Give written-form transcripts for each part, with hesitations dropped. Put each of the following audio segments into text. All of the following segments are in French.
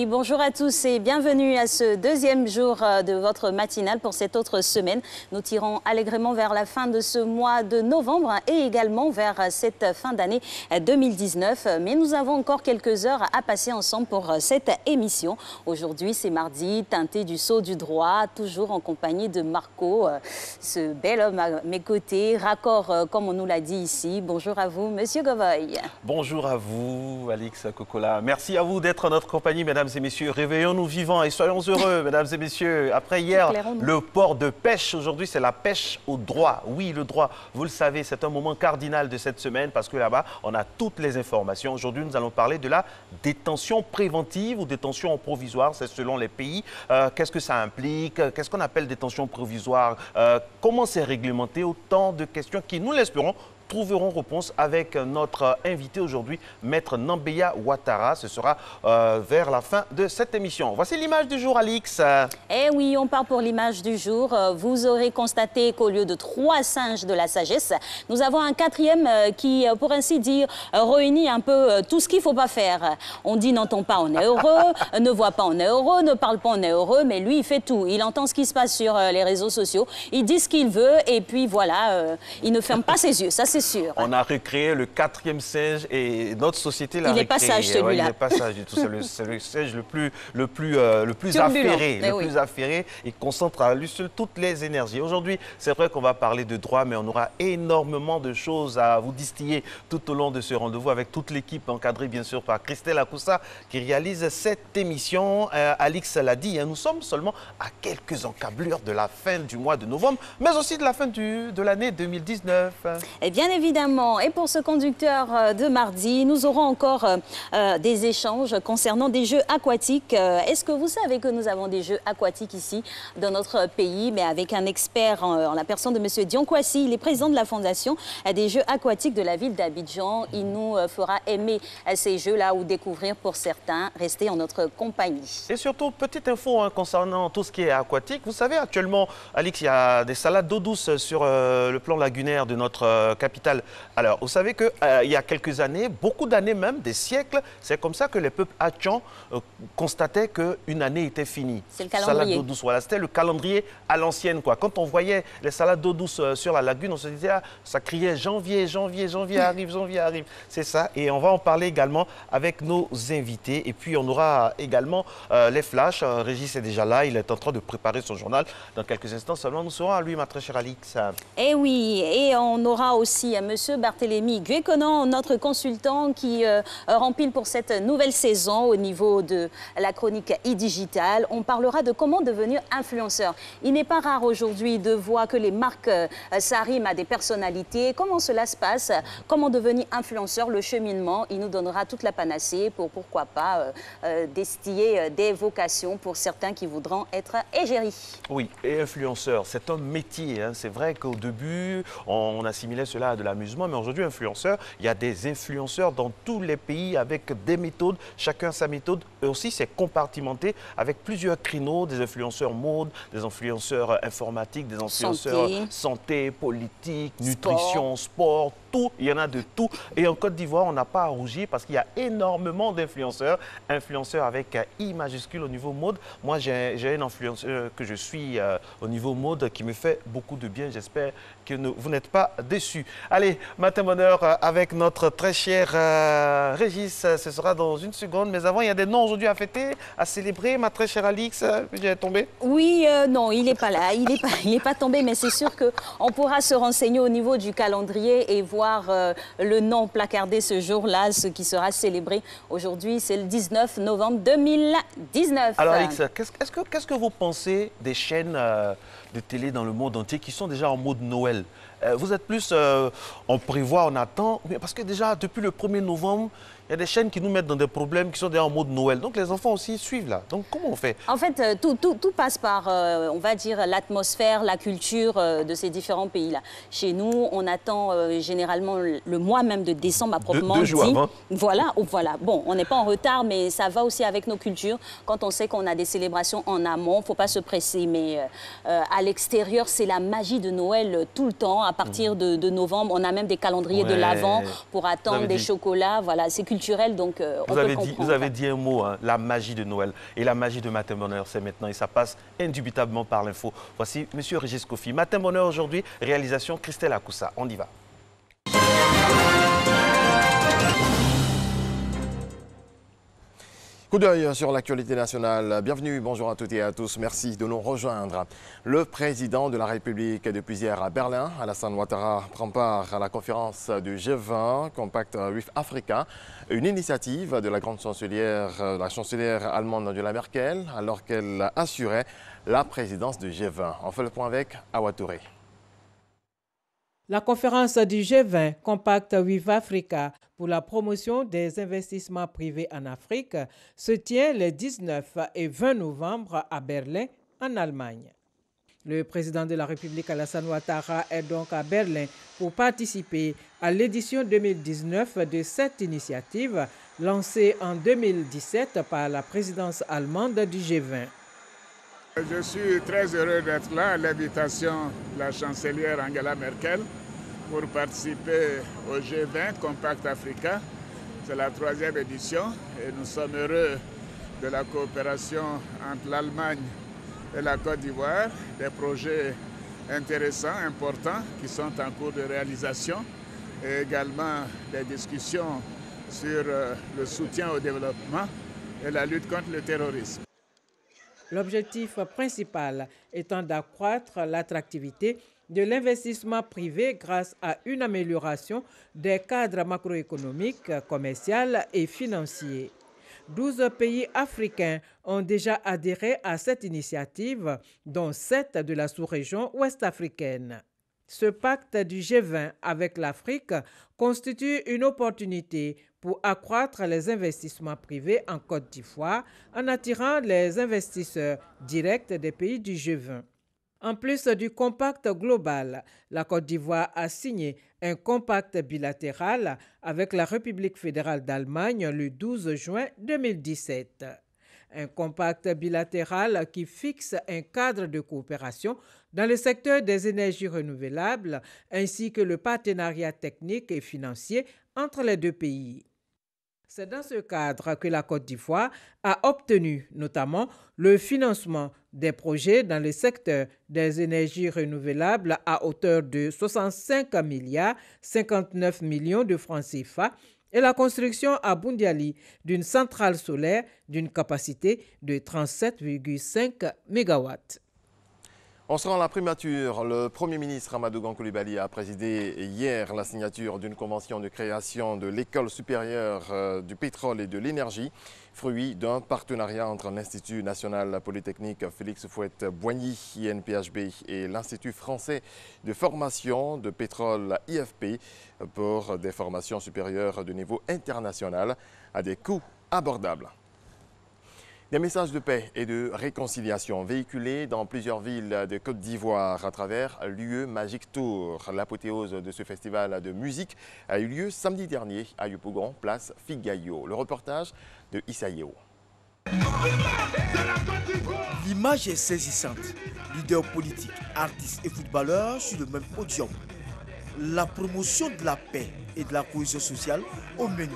Oui, bonjour à tous et bienvenue à ce deuxième jour de votre matinale pour cette autre semaine. Nous tirons allègrement vers la fin de ce mois de novembre et également vers cette fin d'année 2019. Mais nous avons encore quelques heures à passer ensemble pour cette émission. Aujourd'hui, c'est mardi, teinté du sceau du droit, toujours en compagnie de Marco, ce bel homme à mes côtés, raccord comme on nous l'a dit ici. Bonjour à vous, Monsieur Govoy. Bonjour à vous, Alix Kokola. Merci à vous d'être en notre compagnie, mesdames et messieurs. Réveillons-nous vivants et soyons heureux, mesdames et messieurs. Après hier, le port de pêche. Aujourd'hui, c'est la pêche au droit. Oui, le droit, vous le savez, c'est un moment cardinal de cette semaine parce que là-bas, on a toutes les informations. Aujourd'hui, nous allons parler de la détention préventive ou détention provisoire. C'est selon les pays. Qu'est-ce que ça implique? Qu'est-ce qu'on appelle détention provisoire? Comment c'est réglementé? Autant de questions qui, nous l'espérons, trouveront réponse avec notre invité aujourd'hui, Maître Nambeya Ouattara. Ce sera vers la fin de cette émission. Voici l'image du jour, Alix. Eh oui, on part pour l'image du jour. Vous aurez constaté qu'au lieu de 3 singes de la sagesse, nous avons un 4e qui, pour ainsi dire, réunit un peu tout ce qu'il ne faut pas faire. On dit n'entend pas, on est heureux, ne voit pas, on est heureux, ne parle pas, on est heureux, mais lui, il fait tout. Il entend ce qui se passe sur les réseaux sociaux, il dit ce qu'il veut et puis voilà, il ne ferme pas ses yeux, ça c'est sûr. On a recréé le 4e singe et notre société l'a recréé. Il n'est pas sage celui-là. Il n'est pas sage du tout. C'est le singe le plus affairé. Le plus affairé. Il concentre à lui seul toutes les énergies. Aujourd'hui, c'est vrai qu'on va parler de droit, mais on aura énormément de choses à vous distiller tout au long de ce rendez-vous avec toute l'équipe encadrée bien sûr par Christelle Akoussa qui réalise cette émission. Alix l'a dit, nous sommes seulement à quelques encablures de la fin du mois de novembre, mais aussi de la fin de l'année 2019. Et bien évidemment, et pour ce conducteur de mardi, nous aurons encore des échanges concernant des jeux aquatiques. Est-ce que vous savez que nous avons des jeux aquatiques ici dans notre pays, mais avec un expert en la personne de M. Dion Kwasi, il est président de la Fondation des Jeux aquatiques de la ville d'Abidjan. Il nous fera aimer ces jeux-là ou découvrir pour certains, rester en notre compagnie. Et surtout, petite info concernant tout ce qui est aquatique. Vous savez, actuellement, Alix, il y a des salades d'eau douce sur le plan lagunaire de notre capitale. Alors, vous savez qu'il y a quelques années, beaucoup d'années même, des siècles, c'est comme ça que les peuples hatchans constataient qu'une année était finie. C'est le calendrier. Salade d'eau douce, voilà, c'était le calendrier à l'ancienne, quoi. Quand on voyait les salades d'eau douce sur la lagune, on se disait, ah, ça criait janvier, janvier, janvier arrive, janvier arrive. C'est ça, et on va en parler également avec nos invités. Et puis, on aura également les flashs. Régis est déjà là, il est en train de préparer son journal. Dans quelques instants seulement, nous serons à lui, ma très chère Alix. Eh oui, et on aura aussi Monsieur Barthélémy Guéconan, notre consultant qui rempile pour cette nouvelle saison au niveau de la chronique e-digital. On parlera de comment devenir influenceur. Il n'est pas rare aujourd'hui de voir que les marques s'arriment à des personnalités. Comment cela se passe? Comment devenir influenceur? Le cheminement, il nous donnera toute la panacée pour, pourquoi pas, destiller des vocations pour certains qui voudront être égéries. Oui, et influenceur, c'est un métier. C'est vrai qu'au début, on assimilait cela à de l'amusement, mais aujourd'hui, influenceur, il y a des influenceurs dans tous les pays avec des méthodes, chacun sa méthode. Et aussi, c'est compartimenté avec plusieurs créneaux, des influenceurs mode, des influenceurs informatiques, des influenceurs santé politique, nutrition, sport, tout. Il y en a de tout. Et en Côte d'Ivoire, on n'a pas à rougir parce qu'il y a énormément d'influenceurs. Influenceurs avec I majuscule au niveau mode. Moi, j'ai une influenceur que je suis au niveau mode qui me fait beaucoup de bien. J'espère que vous n'êtes pas déçus. Allez, matin bonheur avec notre très cher Régis. Ce sera dans une seconde. Mais avant, il y a des noms aujourd'hui à fêter, à célébrer. Ma très chère Alix, j'ai tombé? Oui, non, il n'est pas là. Il n'est pas tombé, mais c'est sûr qu'on pourra se renseigner au niveau du calendrier et voir le nom placardé ce jour-là, ce qui sera célébré aujourd'hui. C'est le 19 novembre 2019. Alors, Alix, qu'est-ce que vous pensez des chaînes de télé dans le monde entier qui sont déjà en mode Noël? Vous êtes plus, on prévoit, on attend, mais parce que déjà, depuis le 1er novembre, il y a des chaînes qui nous mettent dans des problèmes qui sont déjà en mode Noël. Donc les enfants aussi suivent là. Donc comment on fait? En fait, tout passe par, on va dire, l'atmosphère, la culture de ces différents pays-là. Chez nous, on attend généralement le mois même de décembre à proprement deux jours dit. avant. Voilà. Bon, on n'est pas en retard, mais ça va aussi avec nos cultures. Quand on sait qu'on a des célébrations en amont, il ne faut pas se presser. Mais à l'extérieur, c'est la magie de Noël tout le temps. À partir de novembre, on a même des calendriers de l'Avent pour attendre des chocolats. Voilà, c'est culturel. culturel, donc on peut comprendre. Vous avez dit un mot, hein, la magie de Noël. Et la magie de Matin Bonheur, c'est maintenant et ça passe indubitablement par l'info. Voici M. Régis Kofi. Matin Bonheur aujourd'hui, réalisation Christelle Akoussa. On y va. Coup d'œil sur l'actualité nationale. Bienvenue, bonjour à toutes et à tous. Merci de nous rejoindre. Le président de la République depuis hier à Berlin, Alassane Ouattara, prend part à la conférence du G20, Compact with Africa, une initiative de la grande chancelière, la chancelière allemande Angela Merkel, alors qu'elle assurait la présidence du G20. On fait le point avec Awa Touré. La conférence du G20 Compact with Africa pour la promotion des investissements privés en Afrique se tient les 19 et 20 novembre à Berlin, en Allemagne. Le président de la République Alassane Ouattara est donc à Berlin pour participer à l'édition 2019 de cette initiative lancée en 2017 par la présidence allemande du G20. Je suis très heureux d'être là à l'invitation de la chancelière Angela Merkel pour participer au G20 Compact Africa. C'est la 3e édition et nous sommes heureux de la coopération entre l'Allemagne et la Côte d'Ivoire, des projets intéressants, importants qui sont en cours de réalisation et également des discussions sur le soutien au développement et la lutte contre le terrorisme. L'objectif principal étant d'accroître l'attractivité de l'investissement privé grâce à une amélioration des cadres macroéconomiques, commerciaux et financiers. 12 pays africains ont déjà adhéré à cette initiative, dont 7 de la sous-région ouest-africaine. Ce pacte du G20 avec l'Afrique constitue une opportunité pour accroître les investissements privés en Côte d'Ivoire en attirant les investisseurs directs des pays du G20. En plus du compact global, la Côte d'Ivoire a signé un compact bilatéral avec la République fédérale d'Allemagne le 12 juin 2017. Un compact bilatéral qui fixe un cadre de coopération dans le secteur des énergies renouvelables ainsi que le partenariat technique et financier entre les deux pays. C'est dans ce cadre que la Côte d'Ivoire a obtenu notamment le financement des projets dans le secteur des énergies renouvelables à hauteur de 65 milliards 59 millions de francs CFA et la construction à Boundiali d'une centrale solaire d'une capacité de 37,5 MW. On se rend à la primature. Le Premier ministre Amadou Gon Coulibaly a présidé hier la signature d'une convention de création de l'École supérieure du pétrole et de l'énergie, fruit d'un partenariat entre l'Institut national polytechnique Félix Houphouët-Boigny, INPHB, et l'Institut français de formation de pétrole IFP pour des formations supérieures de niveau international à des coûts abordables. Des messages de paix et de réconciliation véhiculés dans plusieurs villes de Côte d'Ivoire à travers l'UE Magic Tour. L'apothéose de ce festival de musique a eu lieu samedi dernier à Yopougon, place Figayo. Le reportage de Issa Yeo. L'image est saisissante. Leaders politiques, artistes et footballeurs sur le même podium. La promotion de la paix et de la cohésion sociale au menu.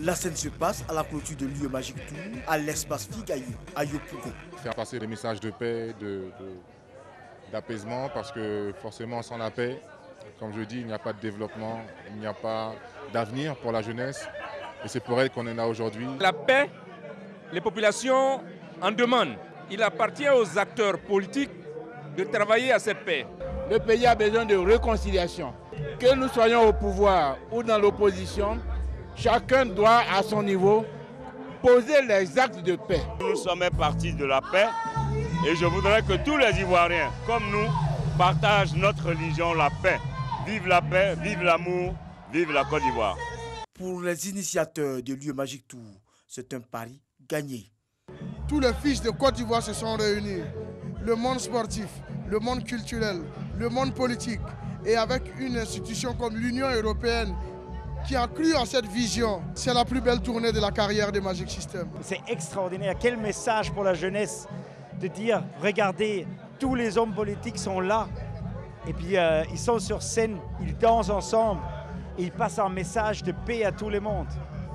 La scène se passe à la clôture de l'UE Magic Tour, à l'espace Figayo, à Yopougon. Faire passer des messages de paix, d'apaisement, parce que forcément sans la paix, comme je dis, il n'y a pas de développement, il n'y a pas d'avenir pour la jeunesse. Et c'est pour elle qu'on est là aujourd'hui. La paix, les populations en demandent. Il appartient aux acteurs politiques de travailler à cette paix. Le pays a besoin de réconciliation. Que nous soyons au pouvoir ou dans l'opposition, chacun doit, à son niveau, poser les actes de paix. Nous sommes partis de la paix et je voudrais que tous les Ivoiriens, comme nous, partagent notre religion, la paix. Vive la paix, vive l'amour, vive la Côte d'Ivoire. Pour les initiateurs de l'UE Magic Tour, c'est un pari gagné. Tous les fils de Côte d'Ivoire se sont réunis. Le monde sportif, le monde culturel, le monde politique et avec une institution comme l'Union européenne qui a cru en cette vision. C'est la plus belle tournée de la carrière de Magic System. C'est extraordinaire. Quel message pour la jeunesse de dire, regardez, tous les hommes politiques sont là. Et puis ils sont sur scène, ils dansent ensemble et ils passent un message de paix à tout le monde.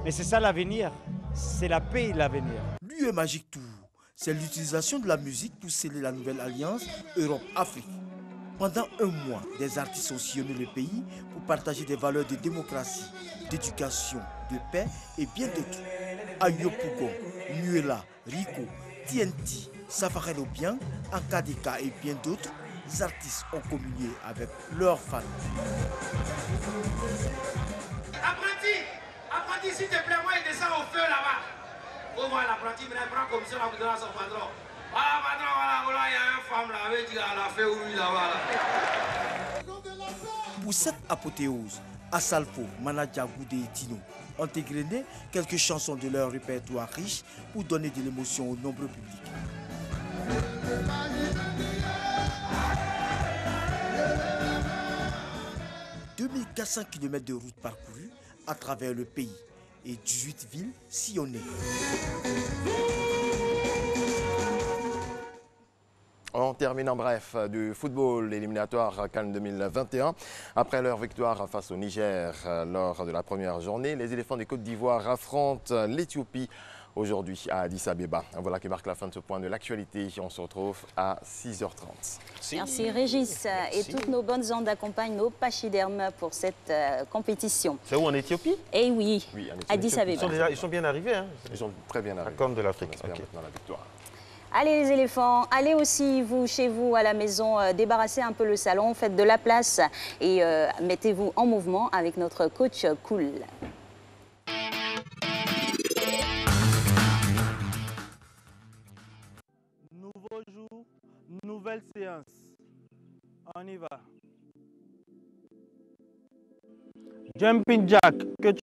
Mais c'est ça l'avenir, c'est la paix l'avenir. L'UE Magic Tour, c'est l'utilisation de la musique pour sceller la nouvelle alliance Europe-Afrique. Pendant un mois, des artistes ont sillonné le pays pour partager des valeurs de démocratie, d'éducation, de paix et bien d'autres. Ayo Pougon, Nuela, Rico, TNT, Safarel Obiang, Ankadeka et bien d'autres, les artistes ont communié avec leurs fans. Apprenti, s'il te plaît, moi il descend au feu là-bas. Faut voir l'apprenti, mais il prend comme ça, vous donnez à son patron. Ah, patron, voilà, il y a une femme là, avec qui a fait où lui là-bas. Pour cette apothéose, Asalfo, Manadia Goudé et Tino ont égrené quelques chansons de leur répertoire riche pour donner de l'émotion au nombreux public. 2400 km de route parcourue à travers le pays et 18 villes sillonnées. On termine en bref du football éliminatoire CAN 2021. Après leur victoire face au Niger lors de la première journée, les éléphants de Côte d'Ivoire affrontent l'Éthiopie aujourd'hui à Addis Abeba. Voilà qui marque la fin de ce point de l'actualité. On se retrouve à 6h30. Merci Régis. Et toutes nos bonnes ondes accompagnent nos pachydermes pour cette compétition. C'est où, en Éthiopie? Eh oui, Oui, Addis Abeba. Ils sont bien arrivés, hein? Ils sont très bien arrivés. La Corne de l'Afrique. On espère maintenant la victoire. Allez les éléphants, allez aussi vous chez vous à la maison, débarrassez un peu le salon, faites de la place et mettez-vous en mouvement avec notre coach cool. Nouveau jour, nouvelle séance. On y va. Jumping jack, que tu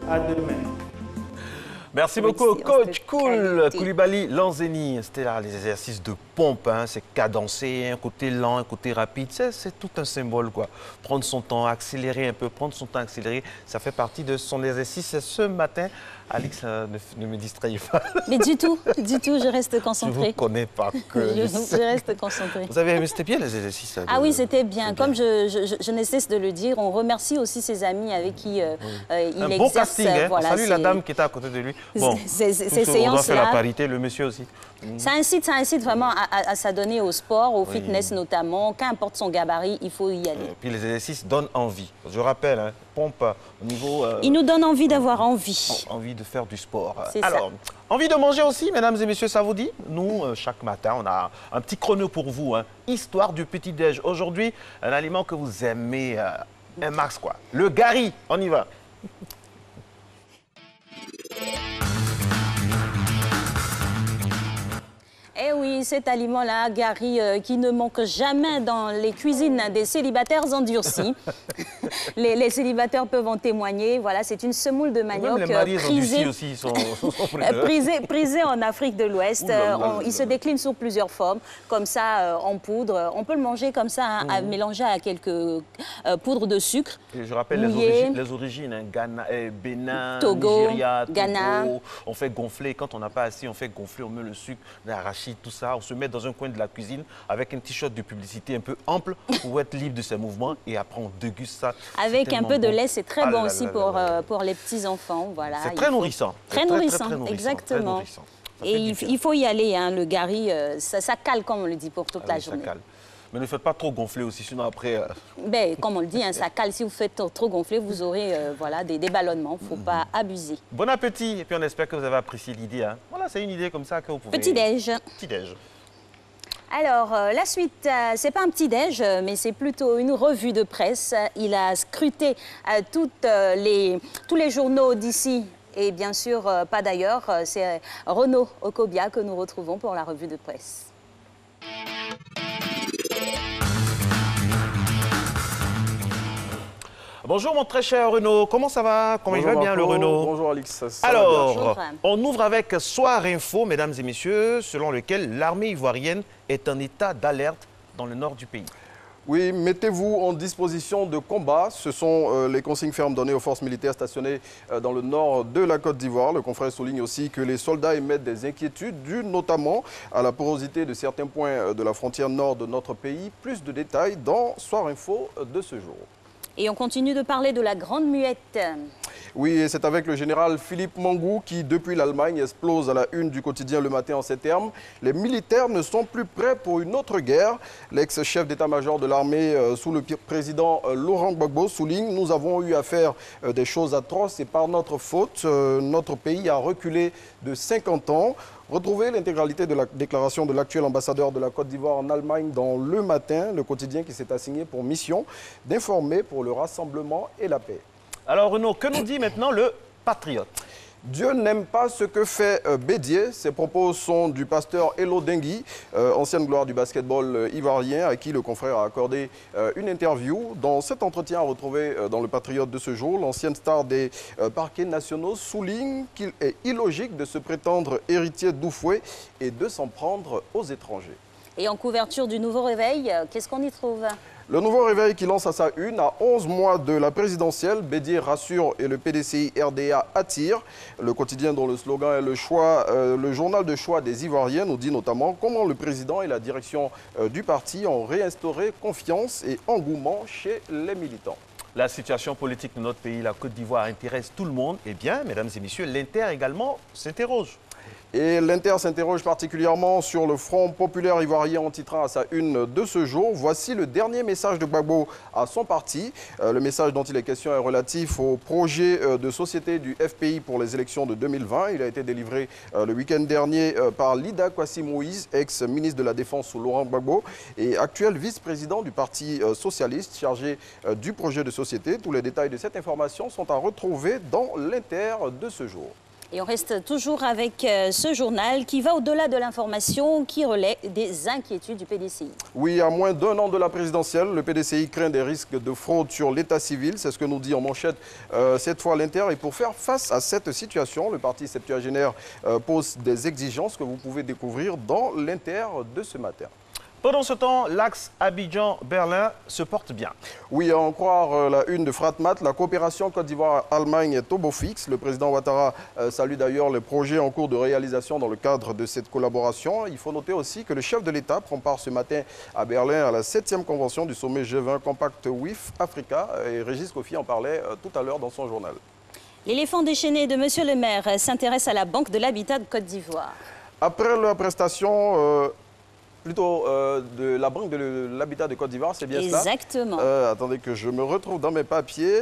À demain. Merci beaucoup, coach Koulibaly Lanzeni. C'était là les exercices de pompe, hein. C'est cadencé, un côté lent, un côté rapide. C'est tout un symbole, quoi. Prendre son temps, accélérer un peu, prendre son temps, accélérer, ça fait partie de son exercice. Ce matin, Alix, ne me distrayez pas. Mais du tout, je reste concentrée. Je ne vous connais pas que. Je reste concentrée. Vous avez aimé, c'était bien les exercices. Ah oui, c'était bien. Comme je ne cesse de le dire, on remercie aussi ses amis avec qui il exerce. Un bon casting, hein. Voilà, salut la dame qui était à côté de lui. Bon, ces séances-là. On a fait la parité, le monsieur aussi. Ça incite vraiment à s'adonner au sport, au fitness notamment. Qu'importe son gabarit, il faut y aller. Et puis les exercices donnent envie. Je rappelle, hein, pompe au niveau... il nous donne envie d'avoir envie. Envie de faire du sport. Alors, envie de manger aussi, mesdames et messieurs, ça vous dit? Nous, chaque matin, on a un petit chrono pour vous. Hein. Histoire du petit-déj. Aujourd'hui, un aliment que vous aimez, un max, quoi. Le gari. On y va. Eh oui, cet aliment-là, gari, qui ne manque jamais dans les cuisines des célibataires endurcis. les célibataires peuvent en témoigner. Voilà, c'est une semoule de manioc même les mariés endurcis aussi sont prisée en Afrique de l'Ouest. Il se décline sous plusieurs formes, comme ça en poudre. On peut le manger comme ça, hein, à mélanger à quelques poudres de sucre. Et je rappelle les origines, hein, Ghana, Bénin, Togo, Nigeria, Ghana. Togo. On fait gonfler, quand on n'a pas assez, on fait gonfler, on met le sucre, l'arachide, tout ça. On se met dans un coin de la cuisine avec un petit shot de publicité un peu ample pour être libre de ses mouvements et après on déguste ça. Avec un peu de lait, c'est très bon aussi pour les petits-enfants. Voilà, c'est très nourrissant. Très nourrissant, exactement. Et il faut y aller, hein, le gari, ça cale comme on le dit pour toute la journée. Ça cale. Mais ne faites pas trop gonfler aussi, sinon après... Ben, comme on le dit, hein, ça cale. Si vous faites trop gonfler, vous aurez voilà, des ballonnements. Il ne faut pas abuser. Bon appétit. Et puis on espère que vous avez apprécié l'idée. Hein. Voilà, c'est une idée comme ça que vous pouvez... Petit-déj. Petit-déj. Alors, la suite, c'est pas un petit-déj, mais c'est plutôt une revue de presse. Il a scruté tous les journaux d'ici. Et bien sûr, pas d'ailleurs. C'est Renaud Okobia que nous retrouvons pour la revue de presse. Bonjour mon très cher Renaud, comment ça va? Comment il va bien le Renaud? Bonjour Alix. Alors, on ouvre avec Soir Info, mesdames et messieurs, selon lequel l'armée ivoirienne est en état d'alerte dans le nord du pays. Oui, mettez-vous en disposition de combat. Ce sont les consignes fermes données aux forces militaires stationnées dans le nord de la Côte d'Ivoire. Le confrère souligne aussi que les soldats émettent des inquiétudes dues notamment à la porosité de certains points de la frontière nord de notre pays. Plus de détails dans Soir Info de ce jour. Et on continue de parler de la Grande Muette. Oui, c'est avec le général Philippe Mangou qui, depuis l'Allemagne, explose à la une du quotidien Le Matin en ces termes. Les militaires ne sont plus prêts pour une autre guerre. L'ex-chef d'état-major de l'armée sous le président Laurent Gbagbo souligne « Nous avons eu à faire des choses atroces et par notre faute, notre pays a reculé de 50 ans ». Retrouvez l'intégralité de la déclaration de l'actuel ambassadeur de la Côte d'Ivoire en Allemagne dans Le Matin, le quotidien qui s'est assigné pour mission d'informer pour le rassemblement et la paix. Alors Renaud, que nous dit maintenant le patriote? Dieu n'aime pas ce que fait Bédier. Ces propos sont du pasteur Elo Dengui, ancienne gloire du basketball ivoirien, à qui le confrère a accordé une interview. Dans cet entretien retrouvé dans le Patriote de ce jour, l'ancienne star des parquets nationaux souligne qu'il est illogique de se prétendre héritier d'Oufoué et de s'en prendre aux étrangers. Et en couverture du Nouveau Réveil, qu'est-ce qu'on y trouve ? Le Nouveau Réveil qui lance à sa une, à 11 mois de la présidentielle, Bédier rassure et le PDCI RDA attire. Le quotidien dont le slogan est le journal de choix des Ivoiriens nous dit notamment comment le président et la direction du parti ont réinstauré confiance et engouement chez les militants. La situation politique de notre pays, la Côte d'Ivoire, intéresse tout le monde. Eh bien, mesdames et messieurs, l'Inter également s'interroge. Et l'Inter s'interroge particulièrement sur le Front populaire ivoirien en titrant à sa une de ce jour. Voici le dernier message de Gbagbo à son parti. Le message dont il est question est relatif au projet de société du FPI pour les élections de 2020. Il a été délivré le week-end dernier par Lida Kwasi Moïse, ex-ministre de la Défense sous Laurent Gbagbo et actuel vice-président du Parti socialiste chargé du projet de société. Tous les détails de cette information sont à retrouver dans l'Inter de ce jour. Et on reste toujours avec ce journal qui va au-delà de l'information, qui relaie des inquiétudes du PDCI. Oui, à moins d'un an de la présidentielle, le PDCI craint des risques de fraude sur l'état civil. C'est ce que nous dit en manchette cette fois l'Inter. Et pour faire face à cette situation, le parti septuagénaire pose des exigences que vous pouvez découvrir dans l'Inter de ce matin. Pendant ce temps, l'axe Abidjan-Berlin se porte bien. Oui, à en croire la une de Fratmat, la coopération Côte d'Ivoire-Allemagne est au beau fixe. Le président Ouattara salue d'ailleurs les projets en cours de réalisation dans le cadre de cette collaboration. Il faut noter aussi que le chef de l'État prend part ce matin à Berlin à la 7e convention du sommet G20 Compact WIF Africa. Et Régis Kofi en parlait tout à l'heure dans son journal. L'éléphant déchaîné de M. le maire s'intéresse à la Banque de l'Habitat de Côte d'Ivoire. Après la prestation... Plutôt de la Banque de l'Habitat de Côte d'Ivoire, c'est bien cela? Exactement. Attendez que je me retrouve dans mes papiers.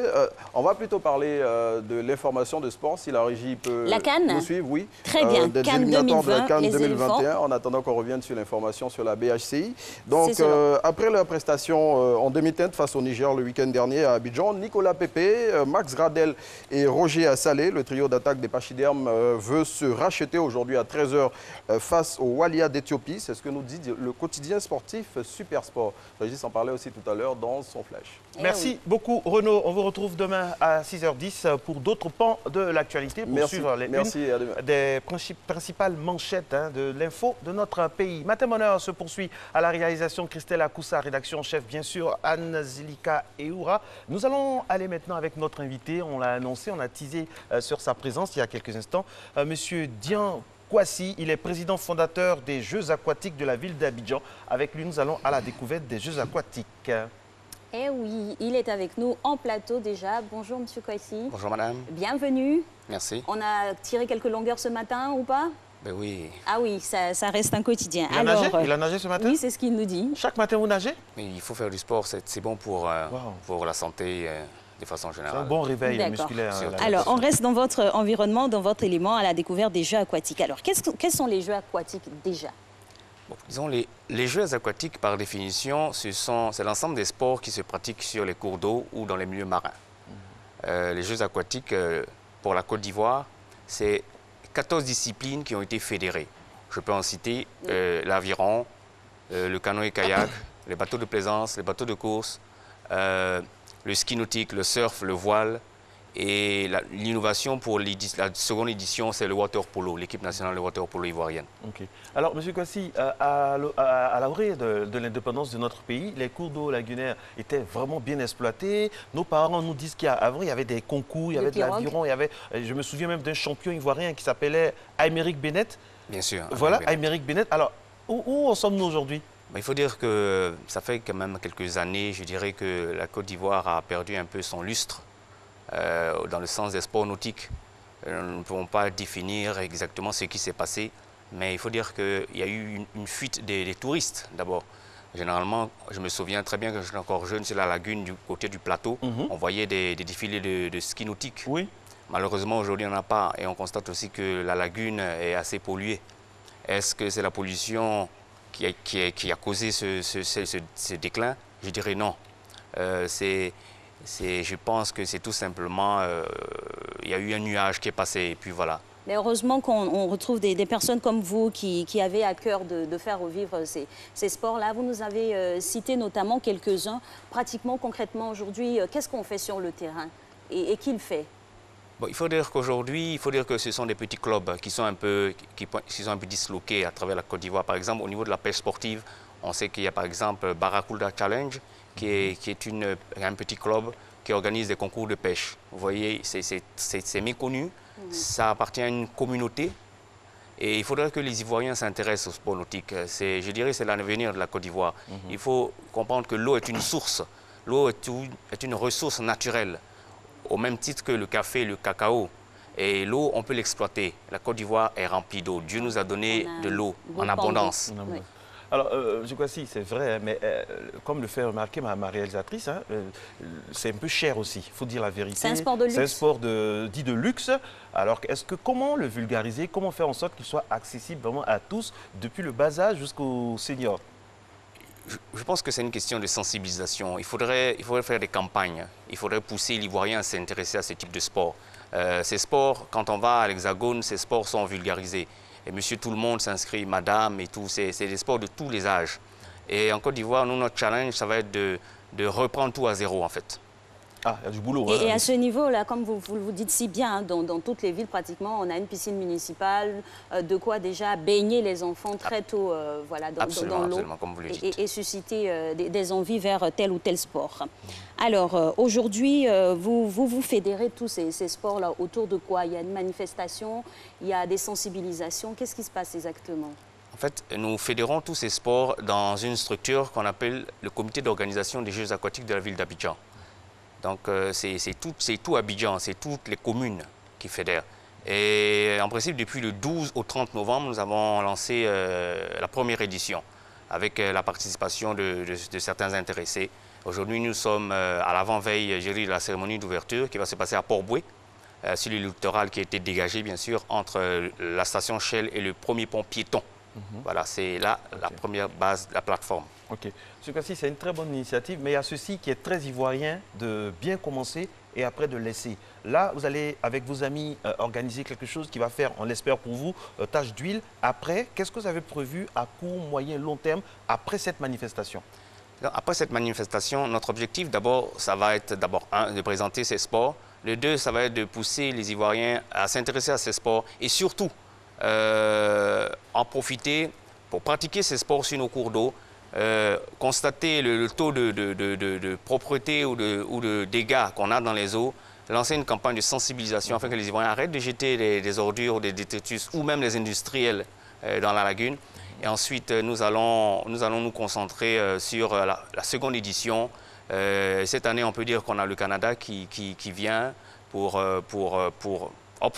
On va plutôt parler de l'information de sport, si la régie peut nous suivre. Oui. Très bien. Des CAN éliminatoires 2020, de la CAN les 2021, éléphants. en attendant qu'on revienne sur l'information sur la BHCI. Donc, après la prestation en demi-teinte face au Niger le week-end dernier à Abidjan, Nicolas Pépé, Max Gradel et Roger Assalé, le trio d'attaque des pachydermes, veut se racheter aujourd'hui à 13 h face au Walia d'Éthiopie. C'est ce que nous dit le quotidien sportif Supersport. Régis en parlait aussi tout à l'heure dans son flash. Merci beaucoup Renaud. On vous retrouve demain à 6 h 10 pour d'autres pans de l'actualité. Pour suivre les des principales manchettes de l'info de notre pays. Matin Bonheur se poursuit à la réalisation Christelle Akoussa, rédaction chef bien sûr Anne Zilika Eoura. Nous allons aller maintenant avec notre invité. On l'a annoncé, on a teasé sur sa présence il y a quelques instants. Monsieur Dian Kwasi, il est président fondateur des Jeux aquatiques de la ville d'Abidjan. Avec lui, nous allons à la découverte des Jeux aquatiques. Eh oui, il est avec nous en plateau déjà. Bonjour Monsieur Kwasi. Bonjour Madame. Bienvenue. Merci. On a tiré quelques longueurs ce matin ou pas? Ben oui. Ah oui, ça reste un quotidien. Il a nagé ce matin? Oui, c'est ce qu'il nous dit. Chaque matin, vous nagez? Mais il faut faire du sport, c'est bon pour la santé. De façon générale. C'est un bon réveil musculaire. Alors, on reste dans votre environnement, dans votre élément, à la découverte des Jeux aquatiques. Alors, quels sont les Jeux aquatiques déjà? Bon, disons, les Jeux aquatiques, par définition, c'est l'ensemble des sports qui se pratiquent sur les cours d'eau ou dans les milieux marins. Les Jeux aquatiques, pour la Côte d'Ivoire, c'est 14 disciplines qui ont été fédérées. Je peux en citer l'aviron, le canoë-kayak, les bateaux de plaisance, les bateaux de course, le ski nautique, le surf, le voile. Et l'innovation pour la seconde édition, c'est le water polo, l'équipe nationale de water polo ivoirienne. Okay. Alors, M. Kwasi, à l'orée de l'indépendance de notre pays, les cours d'eau lagunaires étaient vraiment bien exploités. Nos parents nous disent qu'avant, il y avait des concours, il y avait de l'aviron, je me souviens même d'un champion ivoirien qui s'appelait Aymeric Bennett. Bien sûr. Voilà, Aymeric Bennett. Alors, où en sommes-nous aujourd'hui? Il faut dire que ça fait quand même quelques années, je dirais que la Côte d'Ivoire a perdu un peu son lustre dans le sens des sports nautiques. Nous ne pouvons pas définir exactement ce qui s'est passé, mais il faut dire qu'il y a eu une fuite des touristes d'abord. Généralement, je me souviens très bien que j'étais encore jeune sur la lagune du côté du plateau, on voyait des défilés de ski nautique. Oui. Malheureusement, aujourd'hui, on n'en a pas et on constate aussi que la lagune est assez polluée. Est-ce que c'est la pollution qui a causé ce déclin? Je dirais non. Je pense que c'est tout simplement, il y a eu un nuage qui est passé et puis voilà. Mais heureusement qu'on retrouve des personnes comme vous qui avaient à cœur de faire revivre ces sports-là. Vous nous avez cité notamment quelques-uns. Pratiquement, concrètement, aujourd'hui, qu'est-ce qu'on fait sur le terrain et qui le fait? Bon, il faut dire qu'aujourd'hui, ce sont des petits clubs qui sont un peu disloqués à travers la Côte d'Ivoire. Par exemple, au niveau de la pêche sportive, on sait qu'il y a par exemple Barracuda Challenge, qui est un petit club qui organise des concours de pêche. Vous voyez, c'est méconnu, ça appartient à une communauté. Et il faudrait que les Ivoiriens s'intéressent au sport nautique. Je dirais que c'est l'avenir de la Côte d'Ivoire. Il faut comprendre que l'eau est une source. L'eau est une ressource naturelle, au même titre que le café et le cacao. Et l'eau, on peut l'exploiter. La Côte d'Ivoire est remplie d'eau. Dieu nous a donné de l'eau en abondance. Oui. Alors, je crois que c'est vrai, mais comme le fait remarquer ma réalisatrice, c'est un peu cher aussi, il faut dire la vérité. C'est un sport de luxe. C'est un sport dit de luxe. Alors, comment le vulgariser, comment faire en sorte qu'il soit accessible vraiment à tous, depuis le bas âge jusqu'aux seniors? Je pense que c'est une question de sensibilisation. Il faudrait faire des campagnes. Il faudrait pousser l'Ivoirien à s'intéresser à ce type de sport. Ces sports, quand on va à l'Hexagone, ces sports sont vulgarisés. Et monsieur tout le monde s'inscrit, madame et tout, c'est des sports de tous les âges. Et en Côte d'Ivoire, nous, notre challenge, ça va être de reprendre tout à zéro, en fait. Ah, il y a du boulot. Et à ce niveau-là, comme vous le dites si bien, hein, dans toutes les villes pratiquement, on a une piscine municipale, de quoi déjà baigner les enfants très tôt voilà, dans l'eau et susciter des envies vers tel ou tel sport. Alors, aujourd'hui, vous fédérez tous ces sports-là autour de quoi? Il y a une manifestation, il y a des sensibilisations. Qu'est-ce qui se passe exactement? En fait, nous fédérons tous ces sports dans une structure qu'on appelle le comité d'organisation des Jeux aquatiques de la ville d'Abidjan. Donc, c'est tout Abidjan, c'est toutes les communes qui fédèrent. Et en principe, depuis le 12 au 30 novembre, nous avons lancé la première édition avec la participation de certains intéressés. Aujourd'hui, nous sommes à l'avant-veille de la cérémonie d'ouverture qui va se passer à Port-Boué, sur le littoral qui a été dégagé, bien sûr, entre la station Shell et le premier pont piéton. Voilà, c'est là la première base de la plateforme. Ok. M. Kassi, c'est une très bonne initiative, mais il y a ceci qui est très ivoirien de bien commencer et après de laisser. Là, vous allez, avec vos amis, organiser quelque chose qui va faire, on l'espère pour vous, tache d'huile. Après, qu'est-ce que vous avez prévu à court, moyen, long terme après cette manifestation? Après cette manifestation, notre objectif, d'abord, ça va être de présenter ces sports. Le 2, ça va être de pousser les Ivoiriens à s'intéresser à ces sports et surtout, en profiter pour pratiquer ces sports sur nos cours d'eau, constater le taux de propreté ou de dégâts qu'on a dans les eaux, lancer une campagne de sensibilisation afin que les Ivoiriens arrêtent de jeter des ordures, des détritus ou même les industriels dans la lagune. Et ensuite, nous allons nous concentrer sur la seconde édition. Cette année, on peut dire qu'on a le Canada qui vient